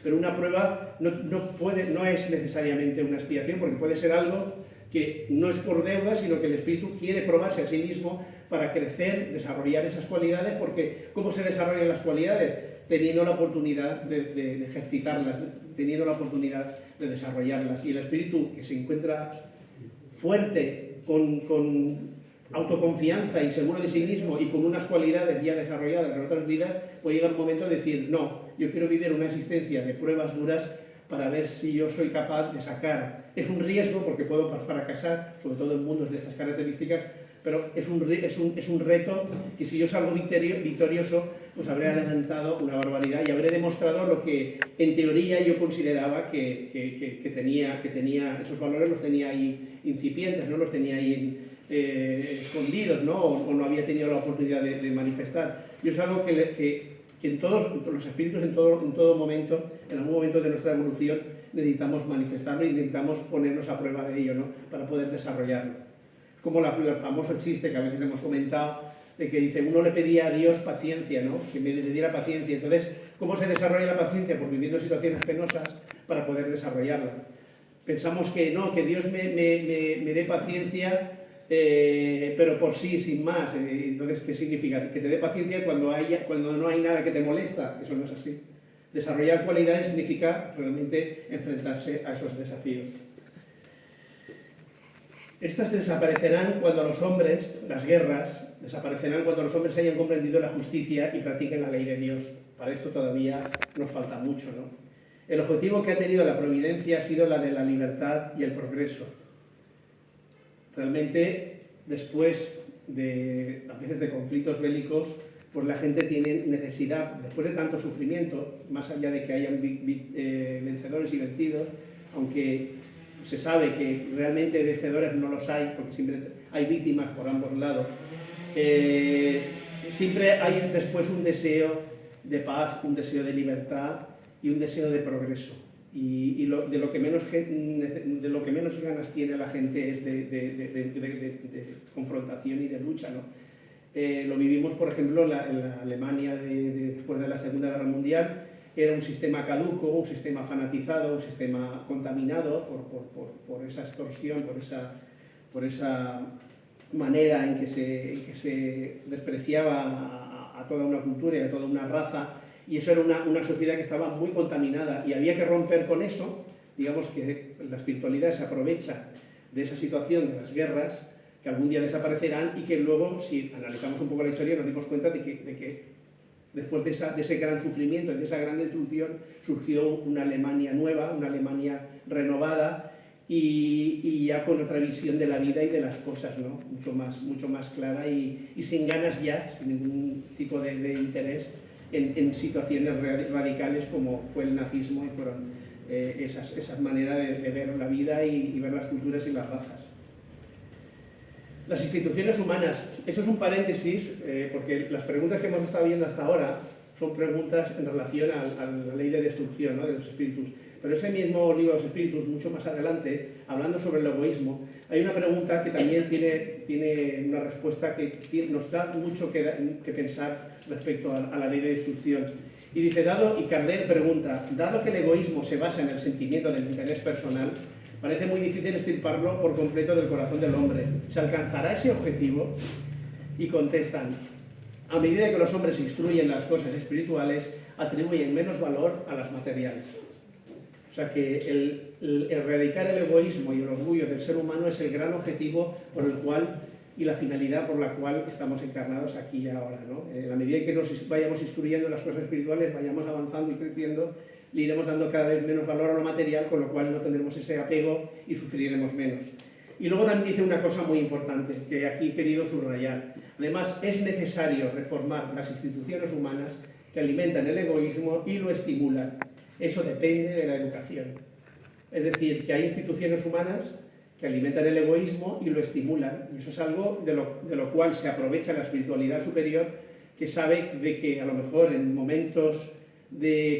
Pero una prueba no es necesariamente una expiación, porque puede ser algo que no es por deuda, sino que el espíritu quiere probarse a sí mismo para crecer, desarrollar esas cualidades, porque ¿cómo se desarrollan las cualidades? Teniendo la oportunidad de ejercitarlas, teniendo la oportunidad de desarrollarlas. Y el espíritu que se encuentra fuerte, con autoconfianza y seguro de sí mismo y con unas cualidades ya desarrolladas en otras vidas, puede llegar un momento de decir, no, yo quiero vivir una existencia de pruebas duras para ver si yo soy capaz de sacar. Es un riesgo porque puedo fracasar, sobre todo en mundos de estas características, pero es un reto que, si yo salgo victorioso, pues habré adelantado una barbaridad y habré demostrado lo que en teoría yo consideraba que tenía esos valores, los tenía ahí incipientes, ¿no? Los tenía ahí escondidos, ¿no? O no había tenido la oportunidad de manifestar. Y eso es algo que en todos los espíritus, en todo momento, en algún momento de nuestra evolución, necesitamos manifestarlo y necesitamos ponernos a prueba de ello, ¿no? Para poder desarrollarlo. Como el famoso chiste que a veces hemos comentado, de que dice, uno le pedía a Dios paciencia, ¿no? Que le diera paciencia. Entonces, ¿cómo se desarrolla la paciencia? Pues viviendo situaciones penosas para poder desarrollarla. Pensamos que no, que Dios me dé paciencia, pero por sí, sin más. Entonces, ¿qué significa? Que te dé paciencia cuando no hay nada que te molesta. Eso no es así. Desarrollar cualidades significa realmente enfrentarse a esos desafíos. Estas desaparecerán cuando los hombres, las guerras, desaparecerán cuando los hombres hayan comprendido la justicia y practiquen la ley de Dios. Para esto todavía nos falta mucho, ¿no? El objetivo que ha tenido la providencia ha sido la de la libertad y el progreso. Realmente, después a veces de conflictos bélicos, pues la gente tiene necesidad, después de tanto sufrimiento, más allá de que hayan vencedores y vencidos, aunque se sabe que realmente vencedores no los hay, porque siempre hay víctimas por ambos lados, siempre hay después un deseo de paz, un deseo de libertad y un deseo de progreso. Y de lo que menos ganas tiene la gente es de confrontación y de lucha, ¿no? Lo vivimos, por ejemplo, en la Alemania después de la Segunda Guerra Mundial. Era un sistema caduco, un sistema fanatizado, un sistema contaminado por esa extorsión, por esa manera en que se despreciaba a toda una cultura y a toda una raza, y eso era una sociedad que estaba muy contaminada y había que romper con eso. Digamos que la espiritualidad se aprovecha de esa situación de las guerras, que algún día desaparecerán y que luego, si analizamos un poco la historia, nos dimos cuenta de que Después de ese gran sufrimiento, de esa gran destrucción, surgió una Alemania nueva, una Alemania renovada, y ya con otra visión de la vida y de las cosas, ¿no? Mucho más clara y sin ganas ya, sin ningún tipo de interés en situaciones radicales como fue el nazismo y fueron esas maneras de ver la vida y ver las culturas y las razas. Las instituciones humanas. Esto es un paréntesis, porque las preguntas que hemos estado viendo hasta ahora son preguntas en relación a la ley de destrucción, ¿no?, de los espíritus. Pero ese mismo libro de los espíritus, mucho más adelante, hablando sobre el egoísmo, hay una pregunta que también tiene una respuesta que nos da mucho que pensar respecto a la ley de destrucción. Y dice, y Kardec pregunta, dado que el egoísmo se basa en el sentimiento del interés personal, parece muy difícil extirparlo por completo del corazón del hombre. ¿Se alcanzará ese objetivo? Y contestan, a medida que los hombres instruyen las cosas espirituales, atribuyen menos valor a las materiales. O sea que el erradicar el egoísmo y el orgullo del ser humano es el gran objetivo por el cual y la finalidad por la cual estamos encarnados aquí y ahora, ¿no? A la medida que nos vayamos instruyendo en las cosas espirituales, vayamos avanzando y creciendo, le iremos dando cada vez menos valor a lo material, con lo cual no tendremos ese apego y sufriremos menos. Y luego también dice una cosa muy importante, que aquí he querido subrayar. Además, es necesario reformar las instituciones humanas que alimentan el egoísmo y lo estimulan. Eso depende de la educación. Es decir, que hay instituciones humanas que alimentan el egoísmo y lo estimulan. Y eso es algo de lo cual se aprovecha la espiritualidad superior, que sabe de que a lo mejor en momentos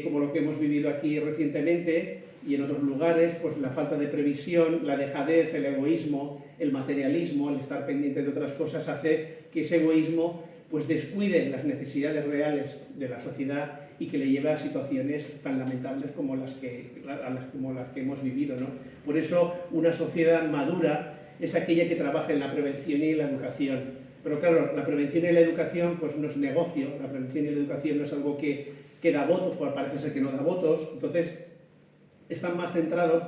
como lo que hemos vivido aquí recientemente y en otros lugares, pues la falta de previsión, la dejadez, el egoísmo, el materialismo, el estar pendiente de otras cosas hace que ese egoísmo pues descuide las necesidades reales de la sociedad y que le lleve a situaciones tan lamentables como las que hemos vivido, ¿no? Por eso una sociedad madura es aquella que trabaja en la prevención y en la educación. Pero claro, la prevención y la educación pues no es negocio, la prevención y la educación no es algo que da votos, pues parece ser que no da votos. Entonces están más centrados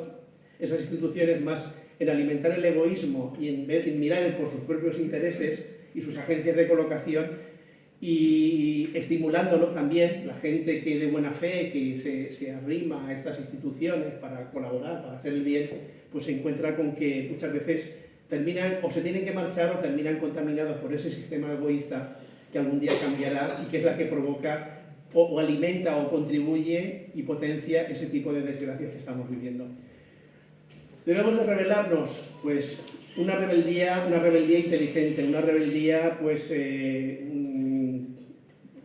esas instituciones más en alimentar el egoísmo y en mirar por sus propios intereses y sus agencias de colocación, y estimulándolo también, la gente que de buena fe, que se arrima a estas instituciones para colaborar, para hacer el bien, pues se encuentra con que muchas veces terminan o se tienen que marchar o terminan contaminados por ese sistema egoísta que algún día cambiará y que es la que provoca o alimenta o contribuye y potencia ese tipo de desgracias que estamos viviendo. Debemos de rebelarnos, pues una rebeldía inteligente, una rebeldía pues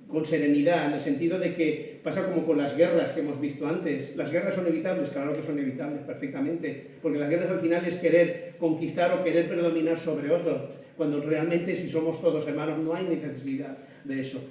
con serenidad, en el sentido de que pasa como con las guerras que hemos visto antes. Las guerras son evitables, claro que son evitables perfectamente, porque las guerras al final es querer conquistar o querer predominar sobre otro, cuando realmente si somos todos hermanos no hay necesidad de eso.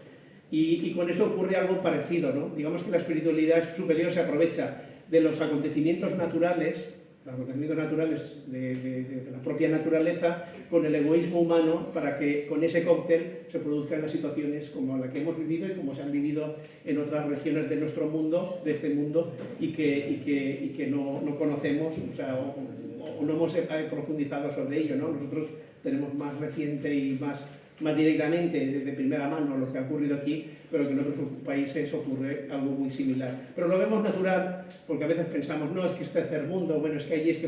Y con esto ocurre algo parecido, ¿no? Digamos que la espiritualidad superior se aprovecha de los acontecimientos naturales, de la propia naturaleza, con el egoísmo humano, para que con ese cóctel se produzcan las situaciones como la que hemos vivido y como se han vivido en otras regiones de nuestro mundo, de este mundo, y que no conocemos, o sea, o no hemos profundizado sobre ello, ¿no? Nosotros tenemos más reciente y más directamente, de primera mano, lo que ha ocurrido aquí, pero que en otros países ocurre algo muy similar. Pero lo vemos natural, porque a veces pensamos, no, es que es tercer mundo, bueno, es que allí es que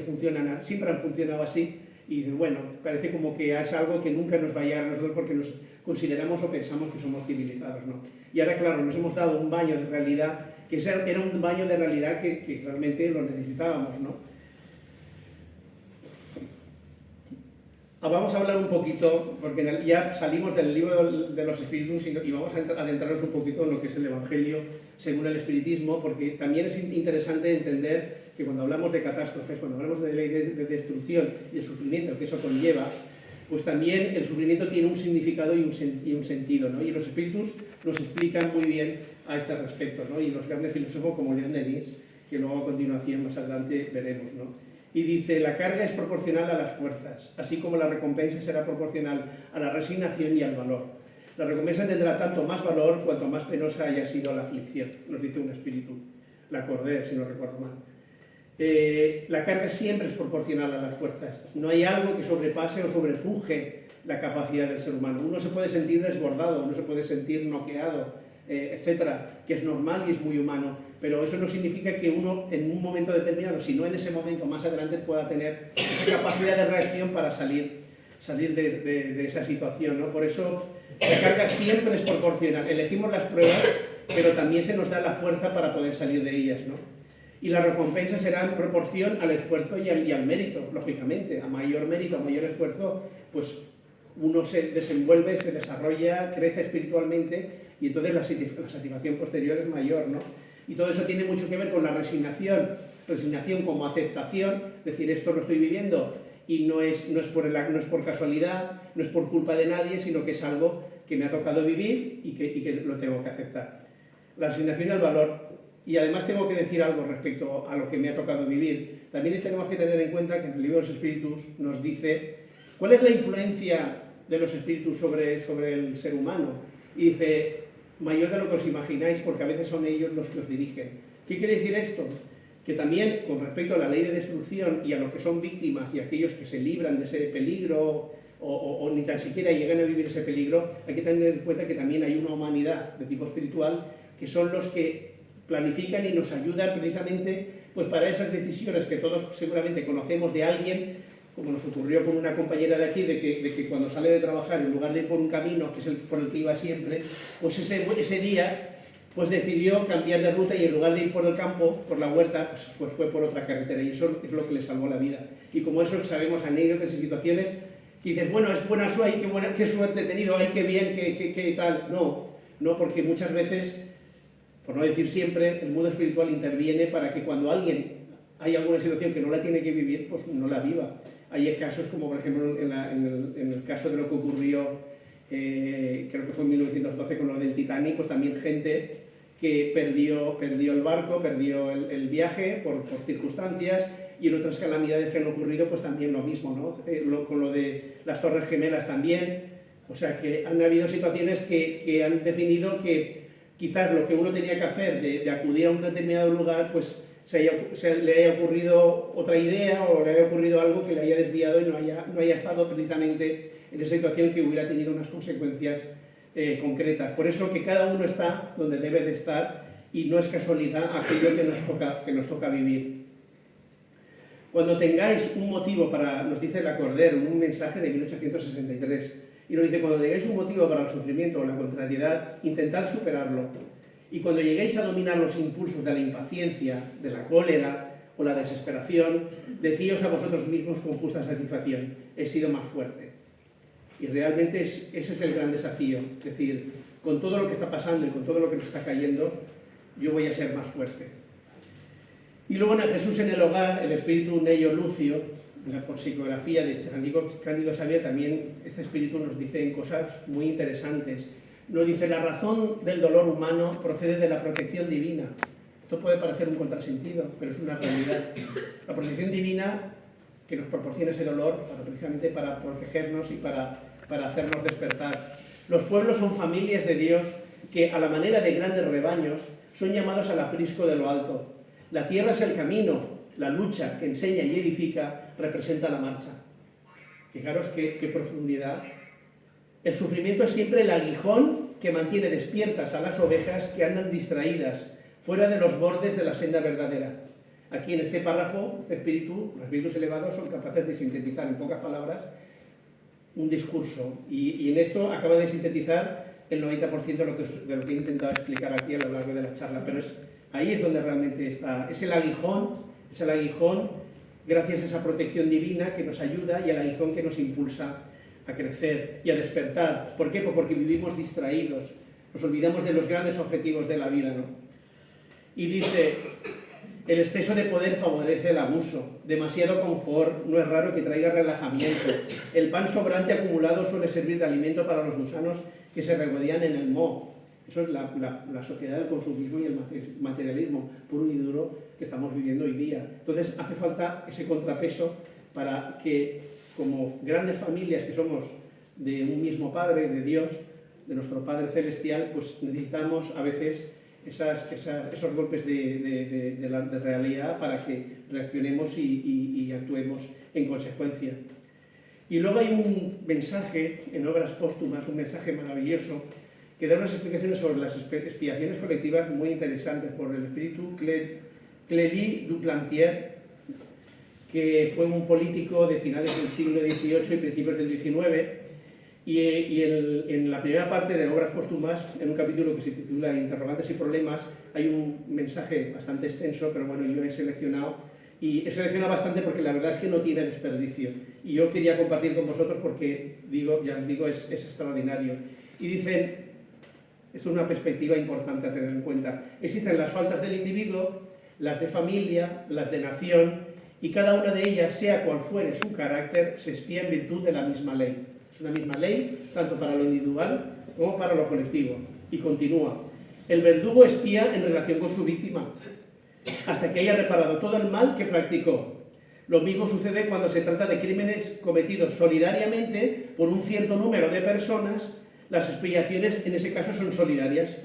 siempre han funcionado así, y bueno, parece como que es algo que nunca nos va a llegar a nosotros porque nos consideramos o pensamos que somos civilizados, ¿no? Y ahora, claro, nos hemos dado un baño de realidad, que era un baño de realidad que realmente lo necesitábamos, ¿no? Vamos a hablar un poquito, porque ya salimos del libro de los espíritus y vamos a adentrarnos un poquito en lo que es el Evangelio según el espiritismo, porque también es interesante entender que cuando hablamos de catástrofes, cuando hablamos de ley de destrucción y de sufrimiento que eso conlleva, pues también el sufrimiento tiene un significado y un sentido, ¿no? Y los espíritus nos explican muy bien a este respecto, ¿no? Y los grandes filósofos como León Denis, que luego a continuación más adelante veremos, ¿no? Y dice, la carga es proporcional a las fuerzas, así como la recompensa será proporcional a la resignación y al valor. La recompensa tendrá tanto más valor cuanto más penosa haya sido la aflicción, nos dice un espíritu, la Cordaire, si no recuerdo mal. La carga siempre es proporcional a las fuerzas. No hay algo que sobrepase o sobrepuje la capacidad del ser humano. Uno se puede sentir desbordado, uno se puede sentir noqueado etcétera, que es normal y es muy humano, pero eso no significa que uno en un momento determinado, si no en ese momento, más adelante pueda tener esa capacidad de reacción para salir de esa situación, ¿no? Por eso la carga siempre es proporcional. Elegimos las pruebas, pero también se nos da la fuerza para poder salir de ellas, ¿no? Y la recompensa será en proporción al esfuerzo y al mérito, lógicamente. A mayor mérito, a mayor esfuerzo, pues uno se desenvuelve, se desarrolla, crece espiritualmente y entonces la satisfacción posterior es mayor, ¿no? Y todo eso tiene mucho que ver con la resignación como aceptación, decir, esto lo estoy viviendo y no es por casualidad, no es por culpa de nadie, sino que es algo que me ha tocado vivir y que lo tengo que aceptar. La resignación al valor. Y además tengo que decir algo respecto a lo que me ha tocado vivir. También tenemos que tener en cuenta que en el libro de los Espíritus nos dice cuál es la influencia de los espíritus sobre el ser humano. Y dice, mayor de lo que os imagináis, porque a veces son ellos los que os dirigen. ¿Qué quiere decir esto? Que también con respecto a la ley de destrucción y a lo que son víctimas y aquellos que se libran de ese peligro o ni tan siquiera llegan a vivir ese peligro, hay que tener en cuenta que también hay una humanidad de tipo espiritual que son los que planifican y nos ayudan precisamente pues para esas decisiones que todos seguramente conocemos de alguien, como nos ocurrió con una compañera de aquí, de que cuando sale de trabajar, en lugar de ir por un camino, que es por el que iba siempre, pues ese día pues decidió cambiar de ruta y en lugar de ir por el campo, por la huerta, pues fue por otra carretera y eso es lo que le salvó la vida. Y como eso sabemos anécdotas y situaciones que dices, bueno, es buena suerte, qué suerte he tenido, ay, qué bien, qué tal. No, porque muchas veces, por no decir siempre, el mundo espiritual interviene para que cuando hay alguna situación que no la tiene que vivir, pues no la viva. Hay casos como, por ejemplo, en el caso de lo que ocurrió, creo que fue en 1912 con lo del Titanic, pues también gente que perdió el barco, perdió el viaje por circunstancias, y en otras calamidades que han ocurrido, pues también lo mismo, ¿no? Con lo de las Torres Gemelas también. O sea que han habido situaciones que han definido que quizás lo que uno tenía que hacer de acudir a un determinado lugar, pues le haya ocurrido otra idea o le haya ocurrido algo que le haya desviado y no haya estado precisamente en esa situación que hubiera tenido unas consecuencias concretas. Por eso que cada uno está donde debe de estar y no es casualidad aquello que nos toca vivir. Cuando tengáis un motivo para, nos dice la Cordero en un mensaje de 1863, y nos dice, cuando tengáis un motivo para el sufrimiento o la contrariedad, intentad superarlo. Y cuando lleguéis a dominar los impulsos de la impaciencia, de la cólera o la desesperación, decíos a vosotros mismos con justa satisfacción, he sido más fuerte. Y realmente ese es el gran desafío, es decir, con todo lo que está pasando y con todo lo que nos está cayendo, yo voy a ser más fuerte. Y luego en el Jesús en el hogar, el espíritu Neio Lucio, por psicografía de Cándido Xavier, también este espíritu nos dice cosas muy interesantes. Nos dice, la razón del dolor humano procede de la protección divina. Esto puede parecer un contrasentido, pero es una realidad. La protección divina que nos proporciona ese dolor precisamente para protegernos y para hacernos despertar. Los pueblos son familias de Dios que, a la manera de grandes rebaños, son llamados al aprisco de lo alto. La tierra es el camino, la lucha que enseña y edifica representa la marcha. Fijaros qué profundidad. El sufrimiento es siempre el aguijón que mantiene despiertas a las ovejas que andan distraídas, fuera de los bordes de la senda verdadera. Aquí en este párrafo, los espíritus elevados son capaces de sintetizar en pocas palabras un discurso. Y en esto acaba de sintetizar el 90% de lo que he intentado explicar aquí a lo largo de la charla. Pero ahí es donde realmente está. Es el aguijón gracias a esa protección divina que nos ayuda y el aguijón que nos impulsa a crecer y a despertar. ¿Por qué? Pues porque vivimos distraídos, nos olvidamos de los grandes objetivos de la vida, ¿no? Y dice, el exceso de poder favorece el abuso, demasiado confort no es raro que traiga relajamiento, el pan sobrante acumulado suele servir de alimento para los gusanos que se regodean en el moho. Eso es la sociedad del consumismo y el materialismo puro y duro que estamos viviendo hoy día. Entonces hace falta ese contrapeso para que, como grandes familias que somos de un mismo Padre, de Dios, de nuestro Padre Celestial, pues necesitamos a veces esos golpes de realidad para que reaccionemos y actuemos en consecuencia. Y luego hay un mensaje en Obras Póstumas, un mensaje maravilloso, que da unas explicaciones sobre las expiaciones colectivas muy interesantes por el espíritu Clélie du Plantier, que fue un político de finales del siglo XVIII y principios del XIX, y en la primera parte de Obras Póstumas, en un capítulo que se titula Interrogantes y Problemas, hay un mensaje bastante extenso, pero bueno, yo he seleccionado bastante porque la verdad es que no tiene desperdicio. Y yo quería compartir con vosotros porque, ya os digo, es extraordinario. Y dicen, esto es una perspectiva importante a tener en cuenta, existen las faltas del individuo, las de familia, las de nación, y cada una de ellas, sea cual fuere su carácter, se expía en virtud de la misma ley. Es una misma ley, tanto para lo individual como para lo colectivo. Y continúa. El verdugo expía en relación con su víctima, hasta que haya reparado todo el mal que practicó. Lo mismo sucede cuando se trata de crímenes cometidos solidariamente por un cierto número de personas. Las expiaciones en ese caso son solidarias,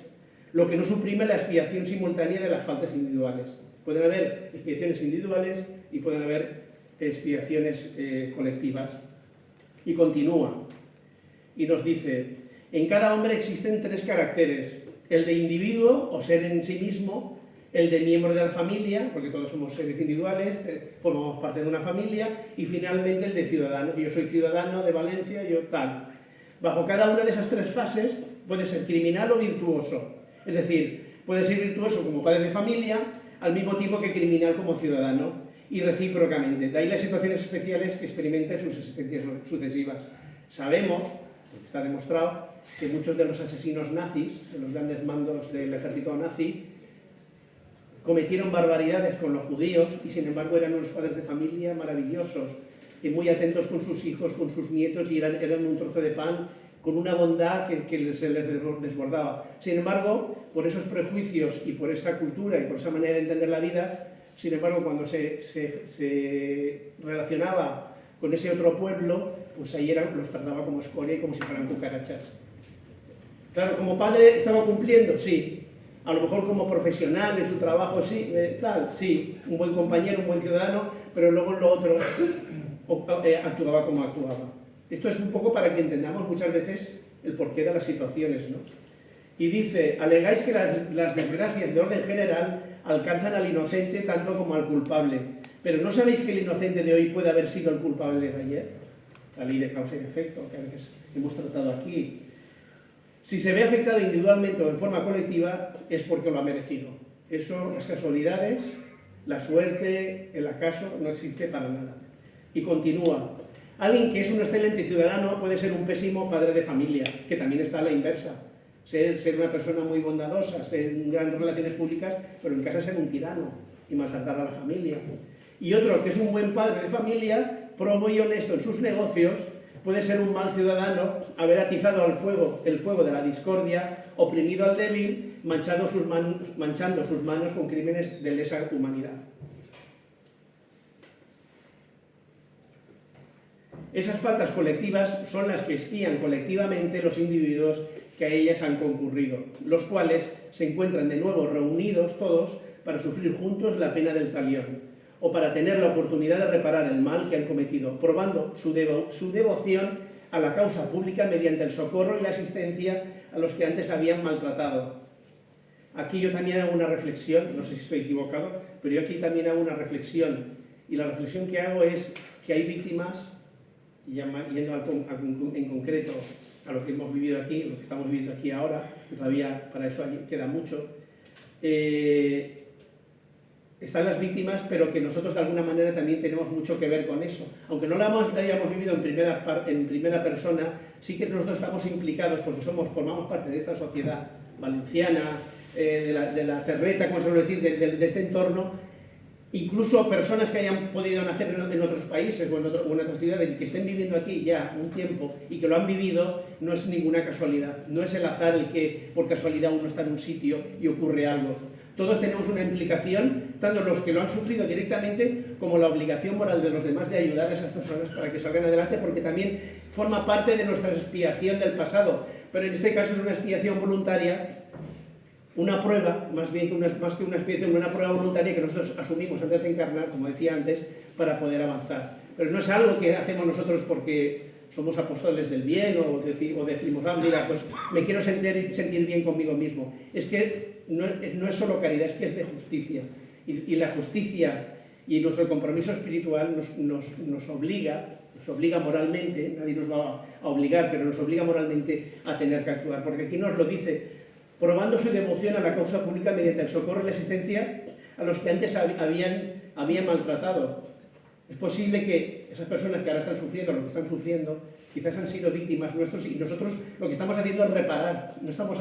lo que no suprime la expiación simultánea de las faltas individuales. Pueden haber expiaciones individuales y pueden haber expiaciones colectivas. Y continúa, y nos dice, en cada hombre existen 3 caracteres, el de individuo o ser en sí mismo, el de miembro de la familia, porque todos somos seres individuales, formamos parte de una familia, y finalmente el de ciudadano. Yo soy ciudadano de Valencia, yo tal. Bajo cada una de esas 3 fases puede ser criminal o virtuoso, es decir, puede ser virtuoso como padre de familia, al mismo tiempo que criminal como ciudadano, y recíprocamente. De ahí las situaciones especiales que experimenta en sus existencias sucesivas. Sabemos, porque está demostrado, que muchos de los asesinos nazis, de los grandes mandos del ejército nazi, cometieron barbaridades con los judíos y sin embargo eran unos padres de familia maravillosos y muy atentos con sus hijos, con sus nietos, y eran un trozo de pan con una bondad que se les desbordaba. Sin embargo, por esos prejuicios y por esa cultura y por esa manera de entender la vida, sin embargo, cuando se relacionaba con ese otro pueblo, pues ahí los trataba como escoria y como si fueran cucarachas. Claro, como padre estaba cumpliendo, sí. A lo mejor como profesional en su trabajo, sí, sí. Un buen compañero, un buen ciudadano, pero luego en lo otro actuaba como actuaba. Esto es un poco para que entendamos muchas veces el porqué de las situaciones, ¿no? Y dice, alegáis que las desgracias de orden general alcanzan al inocente tanto como al culpable. Pero ¿no sabéis que el inocente de hoy puede haber sido el culpable de ayer? La ley de causa y efecto, que a veces hemos tratado aquí. Si se ve afectado individualmente o en forma colectiva, es porque lo ha merecido. Eso, las casualidades, la suerte, el acaso, no existe para nada. Y continúa. Alguien que es un excelente ciudadano puede ser un pésimo padre de familia, que también está a la inversa. Ser una persona muy bondadosa, ser en grandes relaciones públicas, pero en casa ser un tirano y maltratar a la familia. Y otro que es un buen padre de familia, probo y honesto en sus negocios, puede ser un mal ciudadano, haber atizado el fuego de la discordia, oprimido al débil, manchando sus manos con crímenes de lesa humanidad. Esas faltas colectivas son las que expían colectivamente los individuos que a ellas han concurrido, los cuales se encuentran de nuevo reunidos todos para sufrir juntos la pena del talión, o para tener la oportunidad de reparar el mal que han cometido, probando su devoción a la causa pública mediante el socorro y la asistencia a los que antes habían maltratado. Aquí yo también hago una reflexión, no sé si estoy equivocado, pero yo aquí también hago una reflexión, y la reflexión que hago es que hay víctimas, yendo en concreto a lo que hemos vivido aquí, lo que estamos viviendo aquí ahora, que todavía para eso queda mucho, están las víctimas, pero que nosotros de alguna manera también tenemos mucho que ver con eso. Aunque no lo hayamos vivido en primera persona, sí que nosotros estamos implicados porque formamos parte de esta sociedad valenciana, de la terreta, como se suele decir, de este entorno. Incluso personas que hayan podido nacer en otros países o en otras ciudades y que estén viviendo aquí ya un tiempo y que lo han vivido, no es ninguna casualidad. No es el azar el que por casualidad uno está en un sitio y ocurre algo. Todos tenemos una implicación, tanto los que lo han sufrido directamente como la obligación moral de los demás de ayudar a esas personas para que salgan adelante, porque también forma parte de nuestra expiación del pasado. Pero en este caso es una expiación voluntaria, una prueba, más que una expiación, una prueba voluntaria que nosotros asumimos antes de encarnar, como decía antes, para poder avanzar. Pero no es algo que hacemos nosotros porque somos apóstoles del bien o decimos, mira, pues me quiero sentir bien conmigo mismo. Es que no es solo caridad, es que es de justicia. Y la justicia y nuestro compromiso espiritual nos obliga moralmente, nadie nos va a obligar, pero nos obliga moralmente a tener que actuar. Porque aquí nos lo dice, probando su devoción a la causa pública mediante el socorro y la asistencia a los que antes habían maltratado. Es posible que esas personas que ahora están sufriendo, lo que están sufriendo, quizás han sido víctimas nuestros y nosotros lo que estamos haciendo es reparar. No estamos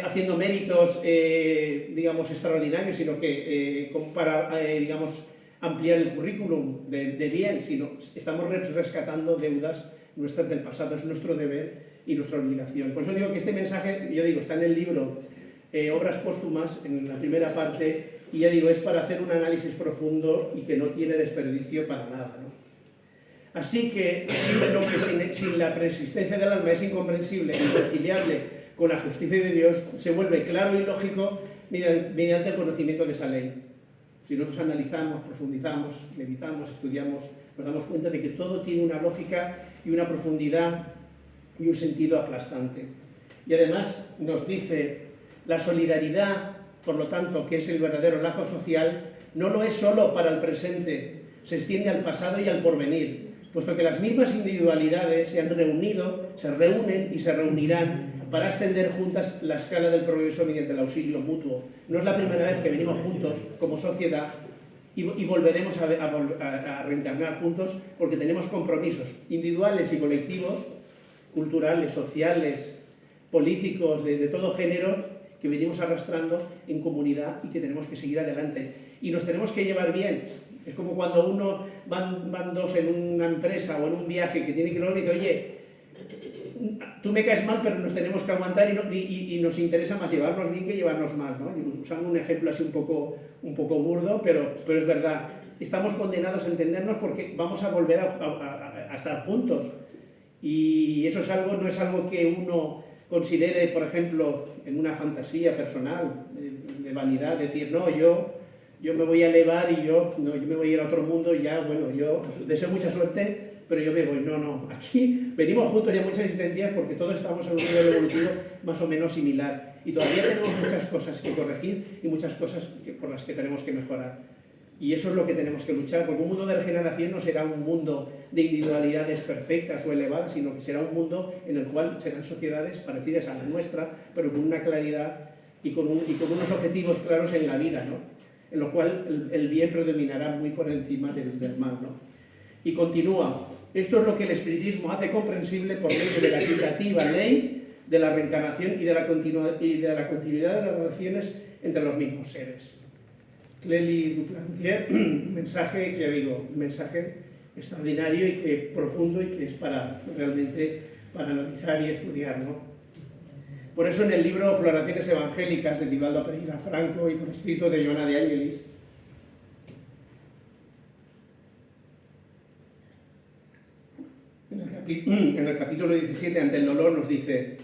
haciendo méritos, digamos, extraordinarios, sino que para, digamos, ampliar el currículum de bien, sino estamos rescatando deudas nuestras del pasado. Es nuestro deber y nuestra obligación. Por eso digo que este mensaje, yo digo, está en el libro Obras Póstumas, en la primera parte, y ya digo, es para hacer un análisis profundo y que no tiene desperdicio para nada, ¿no? Así que sin la persistencia del alma es incomprensible, inconciliable con la justicia de Dios, se vuelve claro y lógico mediante el conocimiento de esa ley. Si nosotros analizamos, profundizamos, meditamos, estudiamos, nos damos cuenta de que todo tiene una lógica y una profundidad y un sentido aplastante. Y además nos dice, la solidaridad, por lo tanto, que es el verdadero lazo social, no lo es solo para el presente, se extiende al pasado y al porvenir, puesto que las mismas individualidades se reúnen y se reunirán para extender juntas la escala del progreso mediante el auxilio mutuo. No es la primera vez que venimos juntos como sociedad y volveremos a reencarnar juntos porque tenemos compromisos individuales y colectivos, culturales, sociales, políticos, de todo género, que venimos arrastrando en comunidad y que tenemos que seguir adelante. Y nos tenemos que llevar bien. Es como cuando van dos en una empresa o en un viaje que tiene que ir y dice, oye, tú me caes mal, pero nos tenemos que aguantar y nos interesa más llevarnos bien que llevarnos mal, ¿no? Usando un ejemplo así un poco burdo, pero es verdad. Estamos condenados a entendernos porque vamos a volver a estar juntos. Y eso no es algo que uno considere, por ejemplo, en una fantasía personal, de vanidad, decir, no, yo me voy a elevar y yo me voy a ir a otro mundo y ya, bueno, yo deseo mucha suerte, pero yo me voy. No, aquí venimos juntos y hay muchas existencias porque todos estamos en un nivel evolutivo más o menos similar y todavía tenemos muchas cosas que corregir y muchas cosas por las que tenemos que mejorar. Y eso es lo que tenemos que luchar, porque un mundo de regeneración no será un mundo de individualidades perfectas o elevadas, sino que será un mundo en el cual serán sociedades parecidas a la nuestra, pero con una claridad y con unos objetivos claros en la vida, ¿no? En lo cual el bien predominará muy por encima del mal, ¿no? Y continúa, esto es lo que el espiritismo hace comprensible por medio de la equitativa ley de la reencarnación y de la continuidad de las relaciones entre los mismos seres. Clélie Duplantier, mensaje, ya digo, un mensaje extraordinario y que profundo y que es realmente para analizar y estudiar, ¿no? Por eso en el libro Floraciones Evangélicas de Divaldo Pereira Franco y por escrito de Joana de Ángelis, en el capítulo 17, ante el dolor, nos dice: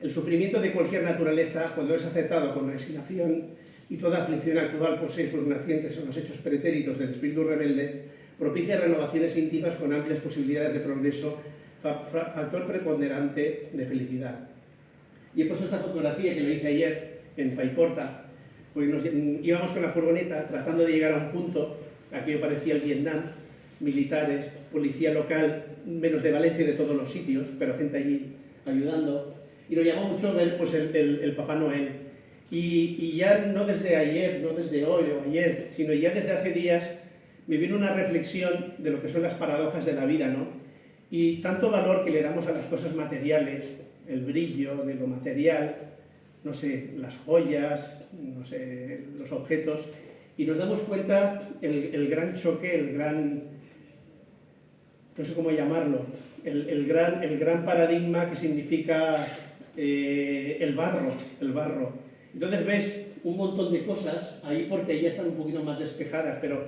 el sufrimiento de cualquier naturaleza, cuando es aceptado con resignación, y toda aflicción actual posee sus nacientes en los hechos pretéritos del espíritu rebelde, propicia renovaciones íntimas con amplias posibilidades de progreso, factor preponderante de felicidad. Y he puesto esta fotografía que le hice ayer en Paiporta, porque íbamos con la furgoneta tratando de llegar a un punto, aquello parecía el Vietnam, militares, policía local, menos de Valencia y de todos los sitios, pero gente allí ayudando, y nos llamó mucho ver pues, el Papá Noel. Y ya no desde ayer, no desde hoy o ayer, sino ya desde hace días, me vino una reflexión de lo que son las paradojas de la vida, ¿no? Y tanto valor que le damos a las cosas materiales, el brillo de lo material, no sé, las joyas, no sé, los objetos, y nos damos cuenta el gran choque, no sé cómo llamarlo, el gran paradigma que significa el barro. Entonces ves un montón de cosas ahí porque ahí ya están un poquito más despejadas, pero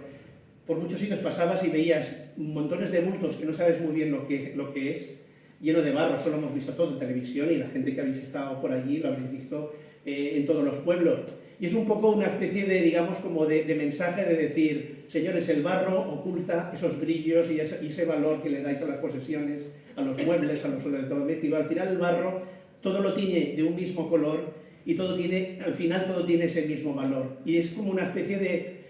por muchos sitios pasabas y veías montones de bultos que no sabes muy bien lo que es, lleno de barro. Solo hemos visto todo en televisión y la gente que habéis estado por allí lo habréis visto en todos los pueblos. Y es un poco una especie de, digamos, como de mensaje de decir, señores, el barro oculta esos brillos y ese valor que le dais a las posesiones, a los muebles, a los electrodomésticos. Al final el barro todo lo tiene de un mismo color y al final todo tiene ese mismo valor. Y es como una especie de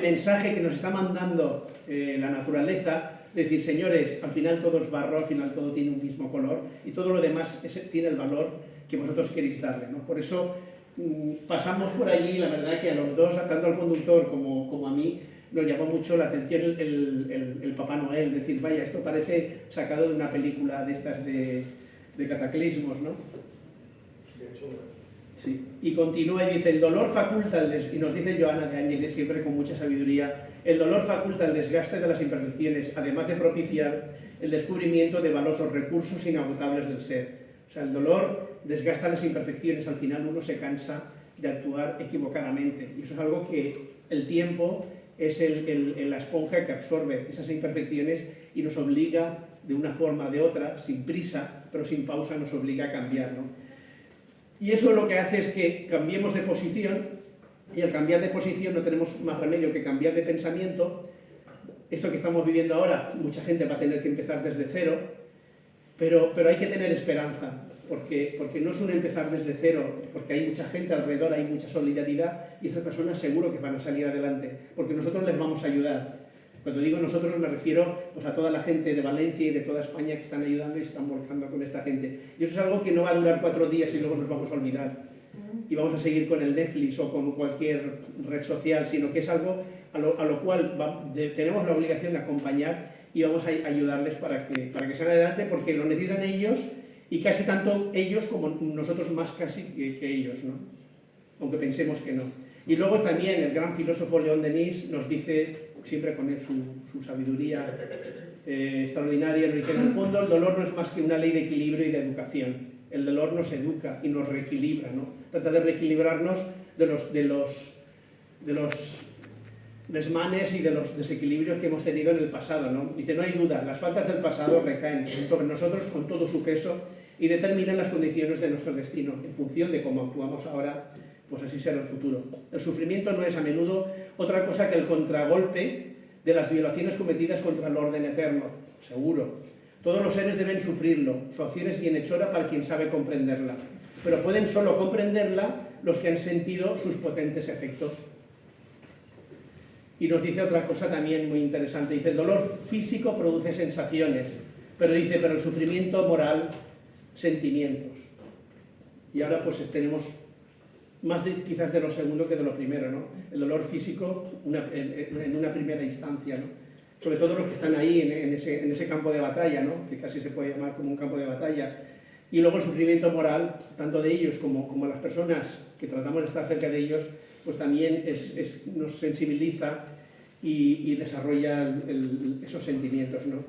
mensaje que nos está mandando la naturaleza, decir, señores, al final todo es barro, al final todo tiene un mismo color y todo lo demás tiene el valor que vosotros queréis darle, ¿no? Por eso pasamos por allí, la verdad que a los dos, tanto al conductor como a mí, nos llamó mucho la atención el Papá Noel, decir, vaya, esto parece sacado de una película de estas de cataclismos, ¿no? Sí. Y continúa y dice, el dolor faculta, y nos dice Joana de Ángeles, siempre con mucha sabiduría, el dolor faculta el desgaste de las imperfecciones, además de propiciar el descubrimiento de valiosos recursos inagotables del ser. O sea, el dolor desgasta las imperfecciones, al final uno se cansa de actuar equivocadamente. Y eso es algo que el tiempo es la esponja que absorbe esas imperfecciones y nos obliga, de una forma o de otra, sin prisa, pero sin pausa, nos obliga a cambiar, ¿no? Y eso lo que hace es que cambiemos de posición, y al cambiar de posición no tenemos más remedio que cambiar de pensamiento. Esto que estamos viviendo ahora, mucha gente va a tener que empezar desde cero, pero hay que tener esperanza, porque no es un empezar desde cero, porque hay mucha gente alrededor, hay mucha solidaridad, y esas personas seguro que van a salir adelante, porque nosotros les vamos a ayudar. Cuando digo nosotros me refiero pues, a toda la gente de Valencia y de toda España que están ayudando y se están volcando con esta gente. Y eso es algo que no va a durar 4 días y luego nos vamos a olvidar. Y vamos a seguir con el Netflix o con cualquier red social, sino que es algo a lo cual tenemos la obligación de acompañar y vamos a ayudarles para que salgan adelante, porque lo necesitan ellos y casi tanto ellos como nosotros más casi que ellos, ¿no? Aunque pensemos que no. Y luego también el gran filósofo León Denis nos dice, siempre con él su sabiduría extraordinaria, nos dice, en el fondo el dolor no es más que una ley de equilibrio y de educación. El dolor nos educa y nos reequilibra, ¿no? Trata de reequilibrarnos de los desmanes y de los desequilibrios que hemos tenido en el pasado, ¿no? Dice, no hay duda, las faltas del pasado recaen sobre nosotros con todo su peso y determinan las condiciones de nuestro destino. En función de cómo actuamos ahora, pues así será el futuro. El sufrimiento no es a menudo otra cosa que el contragolpe de las violaciones cometidas contra el orden eterno, seguro. Todos los seres deben sufrirlo, su acción es bienhechora para quien sabe comprenderla, pero pueden solo comprenderla los que han sentido sus potentes efectos. Y nos dice otra cosa también muy interesante, dice, el dolor físico produce sensaciones, pero el sufrimiento moral, sentimientos. Y ahora pues tenemos más quizás de lo segundo que de lo primero, ¿no? El dolor físico en una primera instancia, ¿no? Sobre todo los que están ahí en ese campo de batalla, ¿no? Que casi se puede llamar como un campo de batalla. Y luego el sufrimiento moral, tanto de ellos como las personas que tratamos de estar cerca de ellos, pues también nos sensibiliza y desarrolla esos sentimientos, ¿no?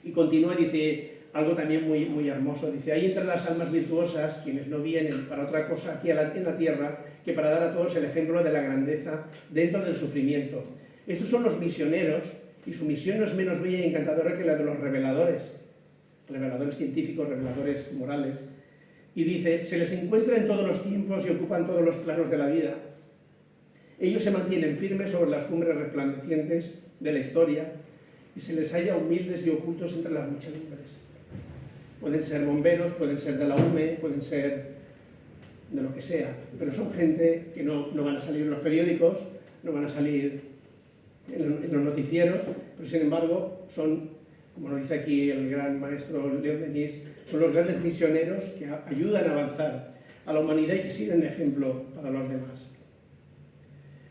Y continúa, dice algo también muy, muy hermoso, dice, hay entre las almas virtuosas quienes no vienen para otra cosa aquí en la tierra que para dar a todos el ejemplo de la grandeza dentro del sufrimiento. Estos son los misioneros, y su misión no es menos bella y encantadora que la de los reveladores científicos, reveladores morales. Y dice, se les encuentra en todos los tiempos y ocupan todos los planos de la vida. Ellos se mantienen firmes sobre las cumbres resplandecientes de la historia y se les halla humildes y ocultos entre las muchedumbres. Pueden ser bomberos, pueden ser de la UME, pueden ser de lo que sea, pero son gente que no van a salir en los periódicos, no van a salir en los noticieros, pero sin embargo son, como nos dice aquí el gran maestro León Denis, son los grandes misioneros que ayudan a avanzar a la humanidad y que sirven de ejemplo para los demás.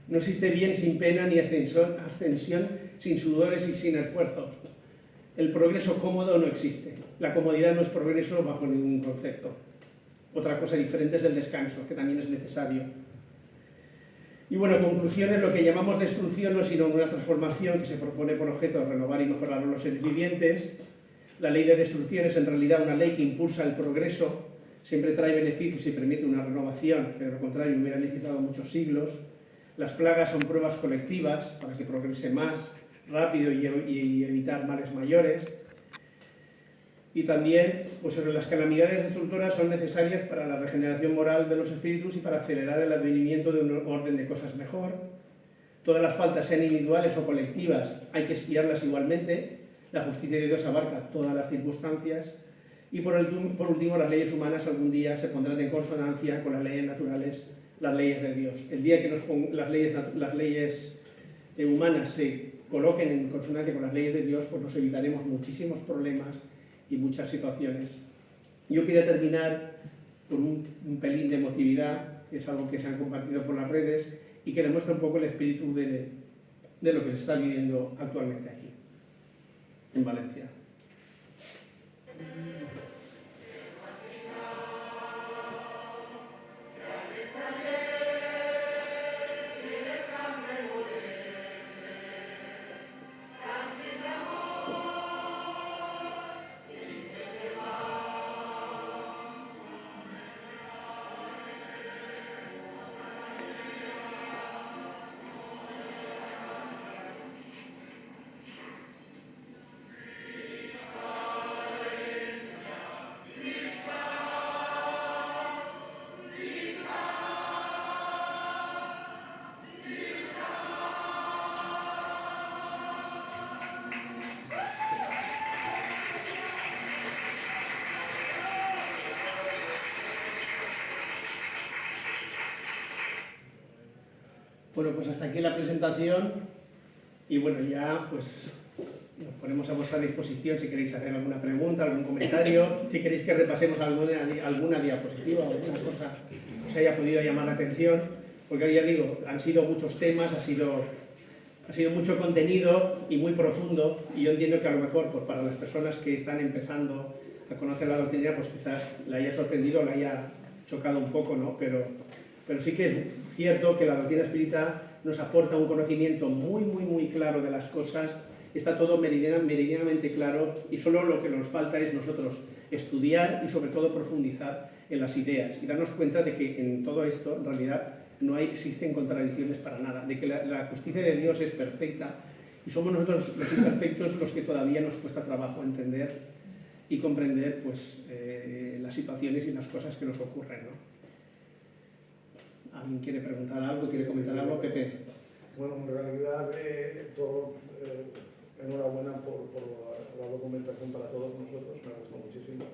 No existe bien sin pena ni ascensión sin sudores y sin esfuerzos. El progreso cómodo no existe. La comodidad no es progreso bajo ningún concepto. Otra cosa diferente es el descanso, que también es necesario. Y bueno, conclusiones, lo que llamamos destrucción no es sino una transformación que se propone por objeto renovar y mejorar a los seres vivientes. La ley de destrucción es en realidad una ley que impulsa el progreso, siempre trae beneficios y permite una renovación, que de lo contrario hubiera necesitado muchos siglos. Las plagas son pruebas colectivas para que progrese más rápido y evitar males mayores. Y también, pues las calamidades destructoras son necesarias para la regeneración moral de los espíritus y para acelerar el advenimiento de un orden de cosas mejor. Todas las faltas, sean individuales o colectivas, hay que expiarlas igualmente. La justicia de Dios abarca todas las circunstancias. Y por último, las leyes humanas algún día se pondrán en consonancia con las leyes naturales, las leyes de Dios. El día que las leyes humanas se coloquen en consonancia con las leyes de Dios, pues nos evitaremos muchísimos problemas y muchas situaciones. Yo quería terminar con un pelín de emotividad, que es algo que se han compartido por las redes y que demuestra un poco el espíritu de lo que se está viviendo actualmente aquí, en Valencia. Bueno, pues hasta aquí la presentación y bueno, ya pues nos ponemos a vuestra disposición si queréis hacer alguna pregunta, algún comentario, si queréis que repasemos alguna diapositiva o alguna cosa que os haya podido llamar la atención, porque ya digo, han sido muchos temas, ha sido mucho contenido y muy profundo, y yo entiendo que a lo mejor pues para las personas que están empezando a conocer la doctrina, pues quizás la haya sorprendido, la haya chocado un poco, ¿no? Pero sí que es cierto que la doctrina espírita nos aporta un conocimiento muy claro de las cosas, está todo meridianamente claro y solo lo que nos falta es nosotros estudiar y sobre todo profundizar en las ideas y darnos cuenta de que en todo esto en realidad no existen contradicciones para nada, de que la justicia de Dios es perfecta y somos nosotros los imperfectos los que todavía nos cuesta trabajo entender y comprender pues, las situaciones y las cosas que nos ocurren, ¿no? ¿Alguien quiere preguntar algo, quiere comentar algo? Pepe. Bueno, en realidad, enhorabuena por la documentación para todos nosotros, me gustó muchísimo.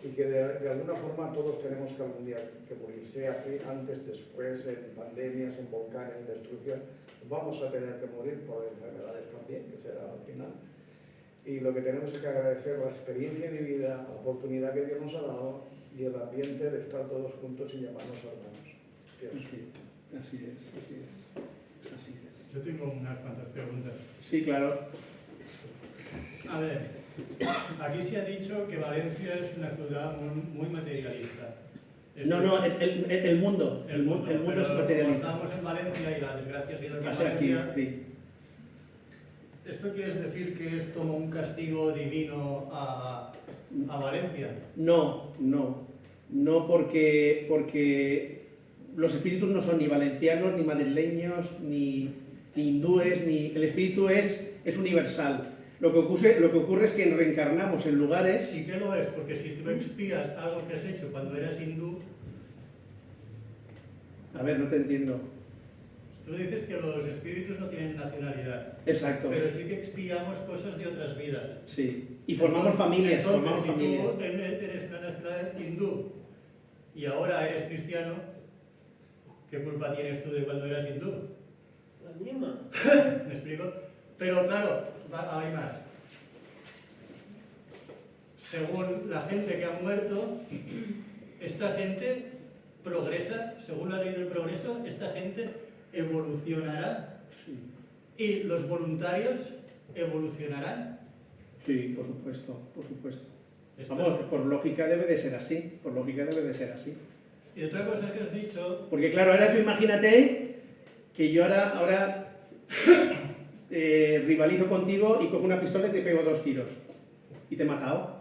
Y que de alguna forma todos tenemos que algún día que morir, sea antes, después, en pandemias, en volcanes, en destrucción. Vamos a tener que morir por enfermedades también, que será al final. Y lo que tenemos es que agradecer la experiencia de vida, la oportunidad que Dios nos ha dado y el ambiente de estar todos juntos y llamarnos hermanos. Así es. Yo tengo unas cuantas preguntas. Sí, claro. A ver, aquí se ha dicho que Valencia es una ciudad muy materialista. No, el mundo es materialista. Estamos en Valencia y la desgracia ha sido que Valencia... Sí. ¿Esto quiere decir que es como un castigo divino a Valencia? No, porque los espíritus no son ni valencianos, ni madrileños, ni hindúes, el espíritu es universal. Lo que ocurre es que reencarnamos en lugares... Sí que lo es, porque si tú expías algo que has hecho cuando eras hindú... A ver, no te entiendo. Tú dices que los espíritus no tienen nacionalidad. Exacto. Pero sí que expiamos cosas de otras vidas. Sí, y formamos familias. Entonces, si tú eres una nacionalidad hindú y ahora eres cristiano, ¿qué culpa tienes tú de cuando eras hindú? La misma. ¿Me explico? Pero claro, hay más. Según la gente que ha muerto, esta gente progresa, según la ley del progreso, esta gente evolucionará. Sí. ¿Y los voluntarios evolucionarán? Sí, por supuesto. Vamos, por lógica debe de ser así. Y otra cosa que has dicho... Porque claro, ahora tú imagínate que yo ahora rivalizo contigo y cojo una pistola y te pego 2 tiros. Y te he matado.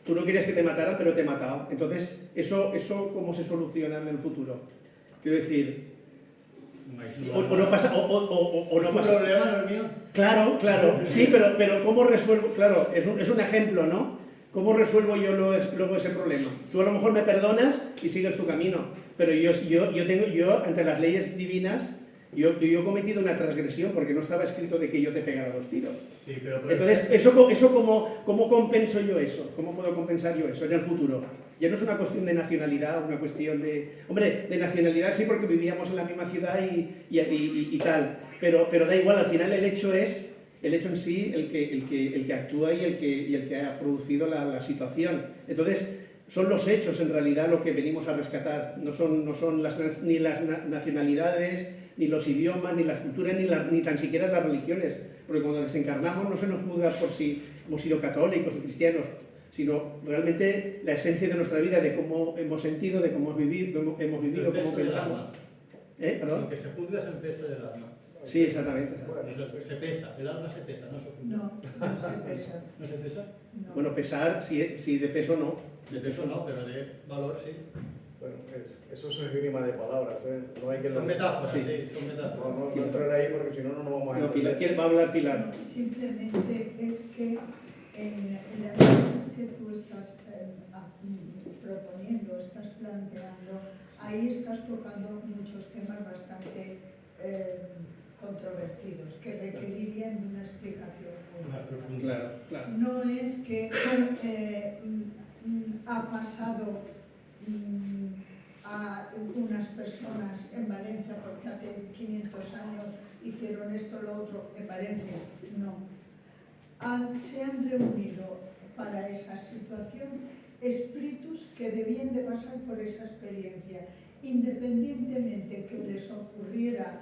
Tú no querías que te matara, pero te he matado. Entonces, ¿eso cómo se soluciona en el futuro? Quiero decir... O no pasa... O no pasa. problema no es mío. Claro. Sí, pero ¿cómo resuelvo? Claro, es un ejemplo, ¿no? ¿cómo resuelvo yo luego ese problema? Tú a lo mejor me perdonas y sigues tu camino, pero yo ante las leyes divinas, yo he cometido una transgresión porque no estaba escrito de que yo te pegara 2 tiros. Sí, pero Entonces, ¿eso cómo compenso yo eso? ¿Cómo puedo compensar yo eso en el futuro? Ya no es una cuestión de nacionalidad, una cuestión de... Hombre, de nacionalidad sí, porque vivíamos en la misma ciudad y tal, pero da igual, al final el hecho en sí el que actúa y el que ha producido la situación. Entonces, son los hechos en realidad lo que venimos a rescatar, no son ni las nacionalidades, ni los idiomas, ni las culturas, ni tan siquiera las religiones, porque cuando desencarnamos no se nos juzga por si hemos sido católicos o cristianos, sino realmente la esencia de nuestra vida, de cómo hemos sentido, de cómo hemos vivido, cómo pensamos. ¿Perdón? Lo que se juzga es el peso del alma. Sí, exactamente. Se pesa, el alma se pesa, no se juzga. No se pesa. ¿No se pesa? No. Bueno, pesar, sí, de peso no. De peso no, pero de valor sí. Bueno, eso es esgrima de palabras, ¿eh? No hay que... Son metáforas, Sí. sí, son metáforas. No entrar ahí porque si no, no vamos a No, entender. ¿quién va a hablar Pilar? Simplemente es que en las cosas que tú estás proponiendo, estás planteando, ahí estás tocando muchos temas bastante controvertidos que requerirían de una explicación muy Más larga. profunda. Claro. No es que ha pasado a unas personas en Valencia porque hace 500 años hicieron esto o lo otro en Valencia, no. Se han reunido para esa situación espíritus que debían de pasar por esa experiencia, independientemente que les ocurriera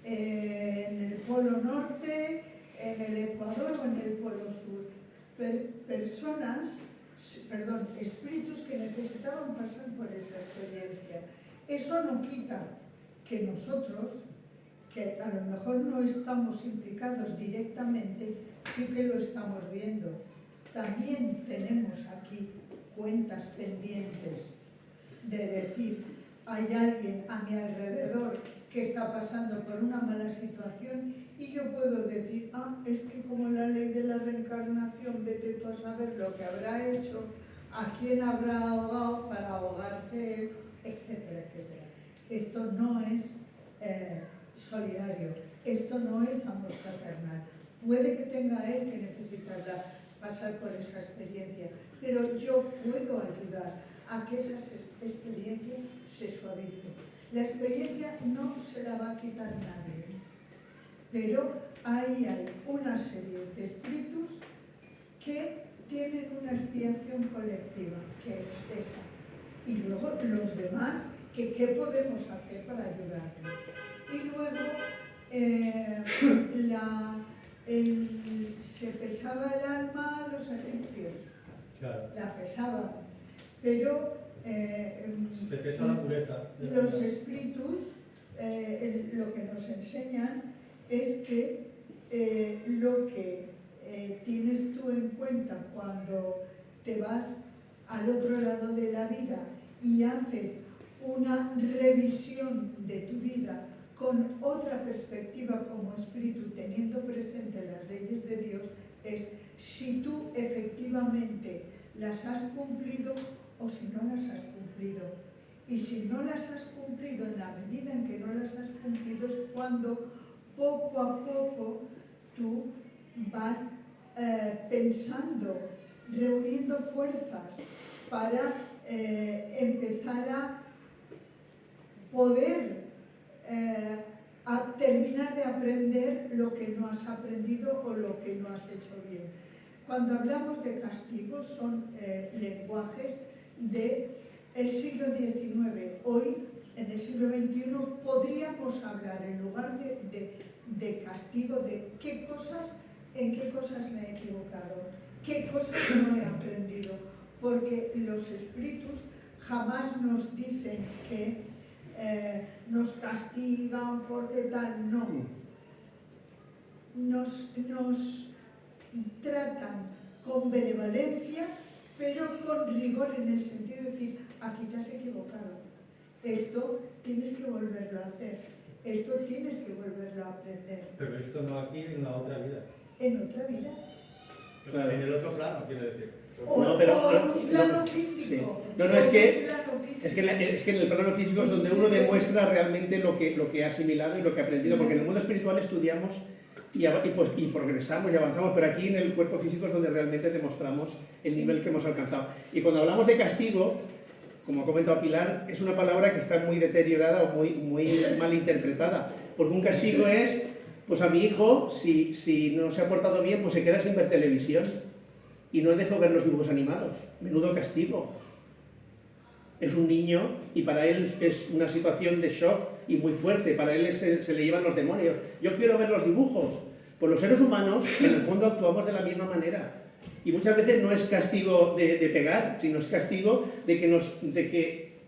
en el Polo Norte, en el Ecuador o en el Polo Sur. Espíritus que necesitaban pasar por esa experiencia. Eso no quita que nosotros, que a lo mejor no estamos implicados directamente, sí que lo estamos viendo. También tenemos aquí cuentas pendientes de decir, hay alguien a mi alrededor que está pasando por una mala situación y yo puedo decir, es que como la ley de la reencarnación, vete tú a saber lo que habrá hecho, a quién habrá ahogado para ahogarse, etcétera, etcétera. Esto no es solidario, esto no es amor fraternal. Puede que tenga él que necesitarla pasar por esa experiencia, pero yo puedo ayudar a que esa experiencia se suavice. La experiencia no se la va a quitar nadie, pero ahí hay una serie de espíritus que tienen una expiación colectiva, que es esa. Y luego los demás, que qué podemos hacer para ayudarlos. Y luego se pesaba el alma a los egipcios, Claro. la pesaban, pero Se pesa la pureza. los espíritus lo que nos enseñan es que lo que tienes tú en cuenta cuando te vas al otro lado de la vida y haces una revisión de tu vida con otra perspectiva como espíritu, teniendo presente las leyes de Dios, es si tú efectivamente las has cumplido o si no las has cumplido. Y si no las has cumplido, en la medida en que no las has cumplido, es cuando poco a poco tú vas pensando, reuniendo fuerzas para empezar a poder terminar de aprender lo que no has aprendido o lo que no has hecho bien. Cuando hablamos de castigos son lenguajes del siglo XIX. Hoy, en el siglo XXI, podríamos hablar, en lugar de castigo, de en qué cosas me he equivocado, qué cosas no he aprendido, porque los espíritus jamás nos dicen que nos castigan porque tal, no. Nos tratan con benevolencia, pero con rigor, en el sentido de decir, aquí te has equivocado, esto tienes que volverlo a hacer, esto tienes que volverlo a aprender. Pero esto no aquí, en la otra vida. En otra vida. O sea, en el otro plano, quiero decir. No, pero- o un plano no, físico. sí. No, o es que- un plano físico. Es que en el plano físico es donde uno demuestra realmente lo que ha asimilado y lo que ha aprendido, porque en el mundo espiritual estudiamos y progresamos y avanzamos, pero aquí en el cuerpo físico es donde realmente demostramos el nivel que hemos alcanzado. Y cuando hablamos de castigo, como ha comentado Pilar, es una palabra que está muy deteriorada o muy mal interpretada, porque un castigo es, pues a mi hijo, si no se ha portado bien, pues se queda sin ver televisión y no le dejo ver los dibujos animados. Menudo castigo. Es un niño y para él es una situación de shock y muy fuerte, para él se le llevan los demonios. Yo quiero ver los dibujos. Pues los seres humanos, en el fondo, actuamos de la misma manera. Y muchas veces no es castigo de pegar, sino es castigo de que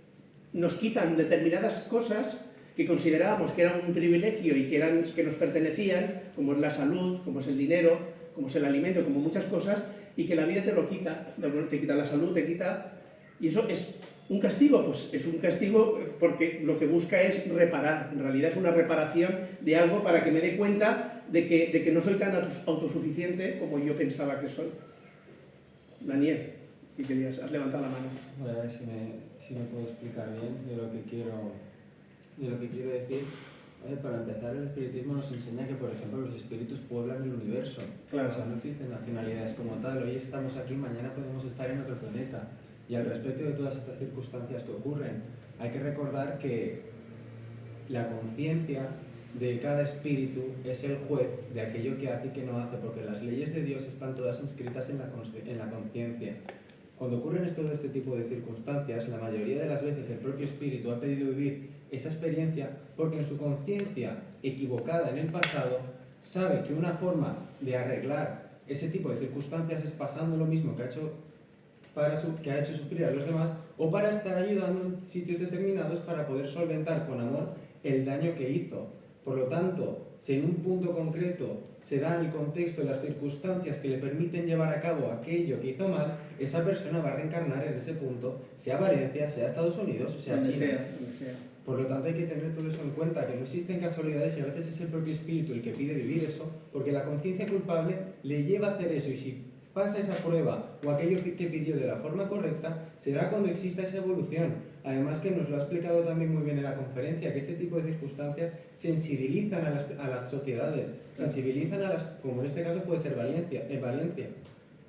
nos quitan determinadas cosas que considerábamos que eran un privilegio y que nos pertenecían, como es la salud, como es el dinero, como es el alimento, como muchas cosas, y que la vida te lo quita, te quita la salud, te quita... Y eso es un castigo, pues es un castigo porque lo que busca es reparar, en realidad es una reparación de algo para que me dé cuenta de que no soy tan autosuficiente como yo pensaba que soy. Daniel, ¿qué querías? Has levantado la mano. Voy a ver si me puedo explicar bien de lo que quiero decir. Para empezar, el espiritismo nos enseña que, por ejemplo, los espíritus pueblan el universo. Claro. O sea, no existen nacionalidades como tal. Hoy estamos aquí, mañana podemos estar en otro planeta. Y al respecto de todas estas circunstancias que ocurren, hay que recordar que la conciencia de cada espíritu es el juez de aquello que hace y que no hace, porque las leyes de Dios están todas inscritas en la conciencia. Cuando ocurren todo este tipo de circunstancias, la mayoría de las veces el propio espíritu ha pedido vivir esa experiencia porque en su conciencia equivocada en el pasado sabe que una forma de arreglar ese tipo de circunstancias es pasando lo mismo que ha hecho sufrir a los demás, o para estar ayudando en sitios determinados para poder solventar con amor el daño que hizo. Por lo tanto, si en un punto concreto se da el contexto y las circunstancias que le permiten llevar a cabo aquello que hizo mal, esa persona va a reencarnar en ese punto, sea Valencia, sea Estados Unidos o sea Donde China. sea. Por lo tanto, hay que tener todo eso en cuenta, que no existen casualidades y a veces es el propio espíritu el que pide vivir eso, porque la conciencia culpable le lleva a hacer eso, y si pasa esa prueba o aquello que pidió de la forma correcta, será cuando exista esa evolución. Además, que nos lo ha explicado también muy bien en la conferencia, que este tipo de circunstancias sensibilizan a las sociedades, sensibilizan como en este caso puede ser Valencia.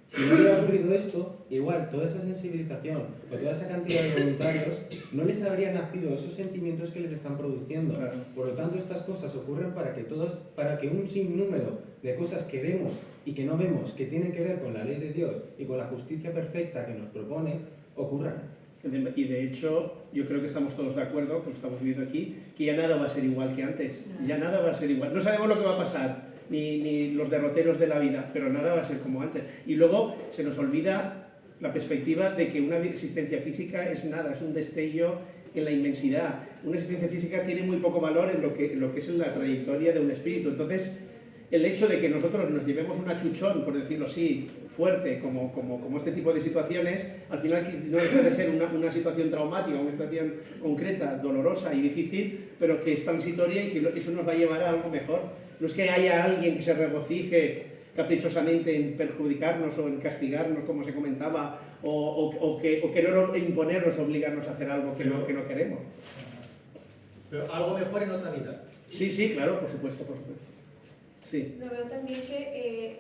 Si no hubiera ocurrido esto, igual toda esa sensibilización o toda esa cantidad de voluntarios no les habría nacido esos sentimientos que les están produciendo. Claro. Por lo tanto, estas cosas ocurren para que un sinnúmero de cosas que vemos y que no vemos, que tienen que ver con la ley de Dios y con la justicia perfecta que nos propone, ocurran. Y de hecho, yo creo que estamos todos de acuerdo, que lo estamos viendo aquí, que ya nada va a ser igual que antes. Ya nada va a ser igual. No sabemos lo que va a pasar, ni los derroteros de la vida, pero nada va a ser como antes. Y luego se nos olvida la perspectiva de que una existencia física es nada, es un destello en la inmensidad. Una existencia física tiene muy poco valor en lo que es la trayectoria de un espíritu. Entonces, el hecho de que nosotros nos llevemos un achuchón, por decirlo así, fuerte, como este tipo de situaciones, al final no deja de ser una situación traumática, una situación concreta, dolorosa y difícil, pero que es transitoria y que eso nos va a llevar a algo mejor. No es que haya alguien que se regocije caprichosamente en perjudicarnos o en castigarnos, como se comentaba, o querer imponernos, obligarnos a hacer algo que no queremos. Pero algo mejor en otra vida. Sí, claro, por supuesto. Sí. Yo veo también que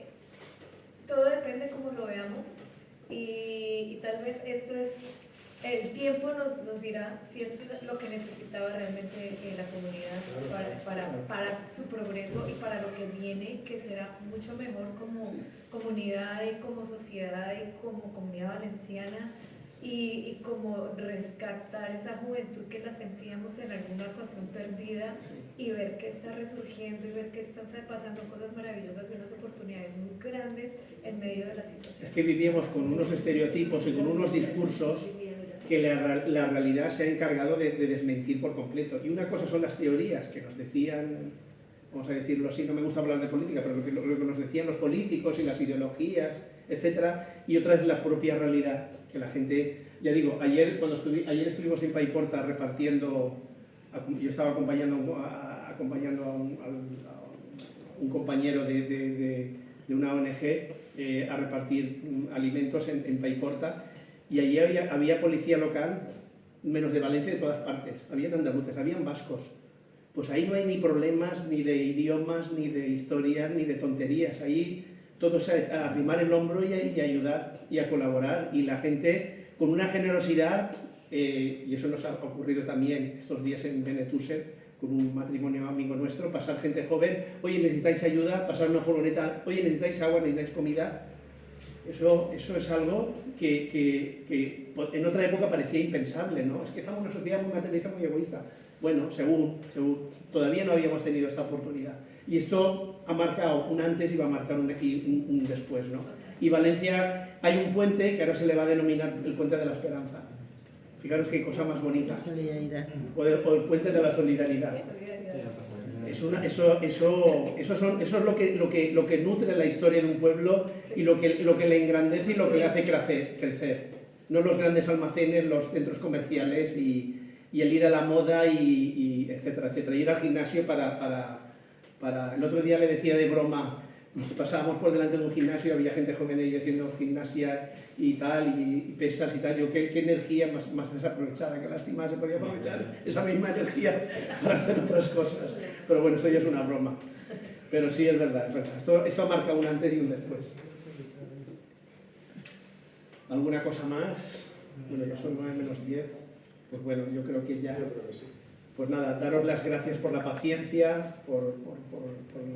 todo depende cómo lo veamos y tal vez esto es, el tiempo nos dirá si esto es lo que necesitaba realmente la comunidad para su progreso y para lo que viene, que será mucho mejor como comunidad y como sociedad y como comunidad valenciana. Y como rescatar esa juventud que la sentíamos en alguna ocasión perdida y ver que está resurgiendo y ver que están pasando cosas maravillosas y unas oportunidades muy grandes en medio de la situación. Es que vivíamos con unos estereotipos y con unos discursos que la realidad se ha encargado de desmentir por completo. Y una cosa son las teorías que nos decían, vamos a decirlo así, no me gusta hablar de política, pero lo que nos decían los políticos y las ideologías, etcétera, y otra es la propia realidad, que la gente, ya digo, ayer estuvimos en Paiporta repartiendo, yo estaba acompañando a un compañero de de una ONG a repartir alimentos en Paiporta, y allí había policía local, menos de Valencia, de todas partes. Habían andaluces, habían vascos. Pues ahí no hay ni problemas, ni de idiomas, ni de historias, ni de tonterías. Ahí todos a arrimar el hombro y a ayudar y a colaborar. Y la gente con una generosidad, y eso nos ha ocurrido también estos días en Benetúser, con un matrimonio amigo nuestro, pasar gente joven, oye, necesitáis ayuda, pasar una furgoneta, oye, necesitáis agua, necesitáis comida. Eso es algo que en otra época parecía impensable, ¿no? Es que estamos en una sociedad muy materialista, muy egoísta. Bueno, según, todavía no habíamos tenido esta oportunidad. Y esto ha marcado un antes y va a marcar un después, ¿no? Y Valencia hay un puente que ahora se le va a denominar el Puente de la Esperanza. Fijaros qué cosa más bonita. Solidaridad. O el Puente de la Solidaridad. Eso es lo que nutre la historia de un pueblo y lo que le engrandece y lo que le hace crecer. No los grandes almacenes, los centros comerciales y el ir a la moda y etcétera, etcétera. Ir al gimnasio el otro día le decía de broma, pasábamos por delante de un gimnasio y había gente joven ahí haciendo gimnasia y tal, y pesas y tal. Yo, qué energía más desaprovechada, qué lástima, se podía aprovechar esa misma energía para hacer otras cosas. Pero bueno, esto ya es una broma. Pero sí, es verdad, es verdad. Esto ha marcado un antes y un después. ¿Alguna cosa más? Bueno, ya son 9 menos 10. Pues bueno, yo creo que ya... Yo creo que sí. Pues nada, daros las gracias por la paciencia, por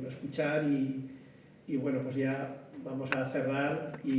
escuchar y bueno, pues ya vamos a cerrar y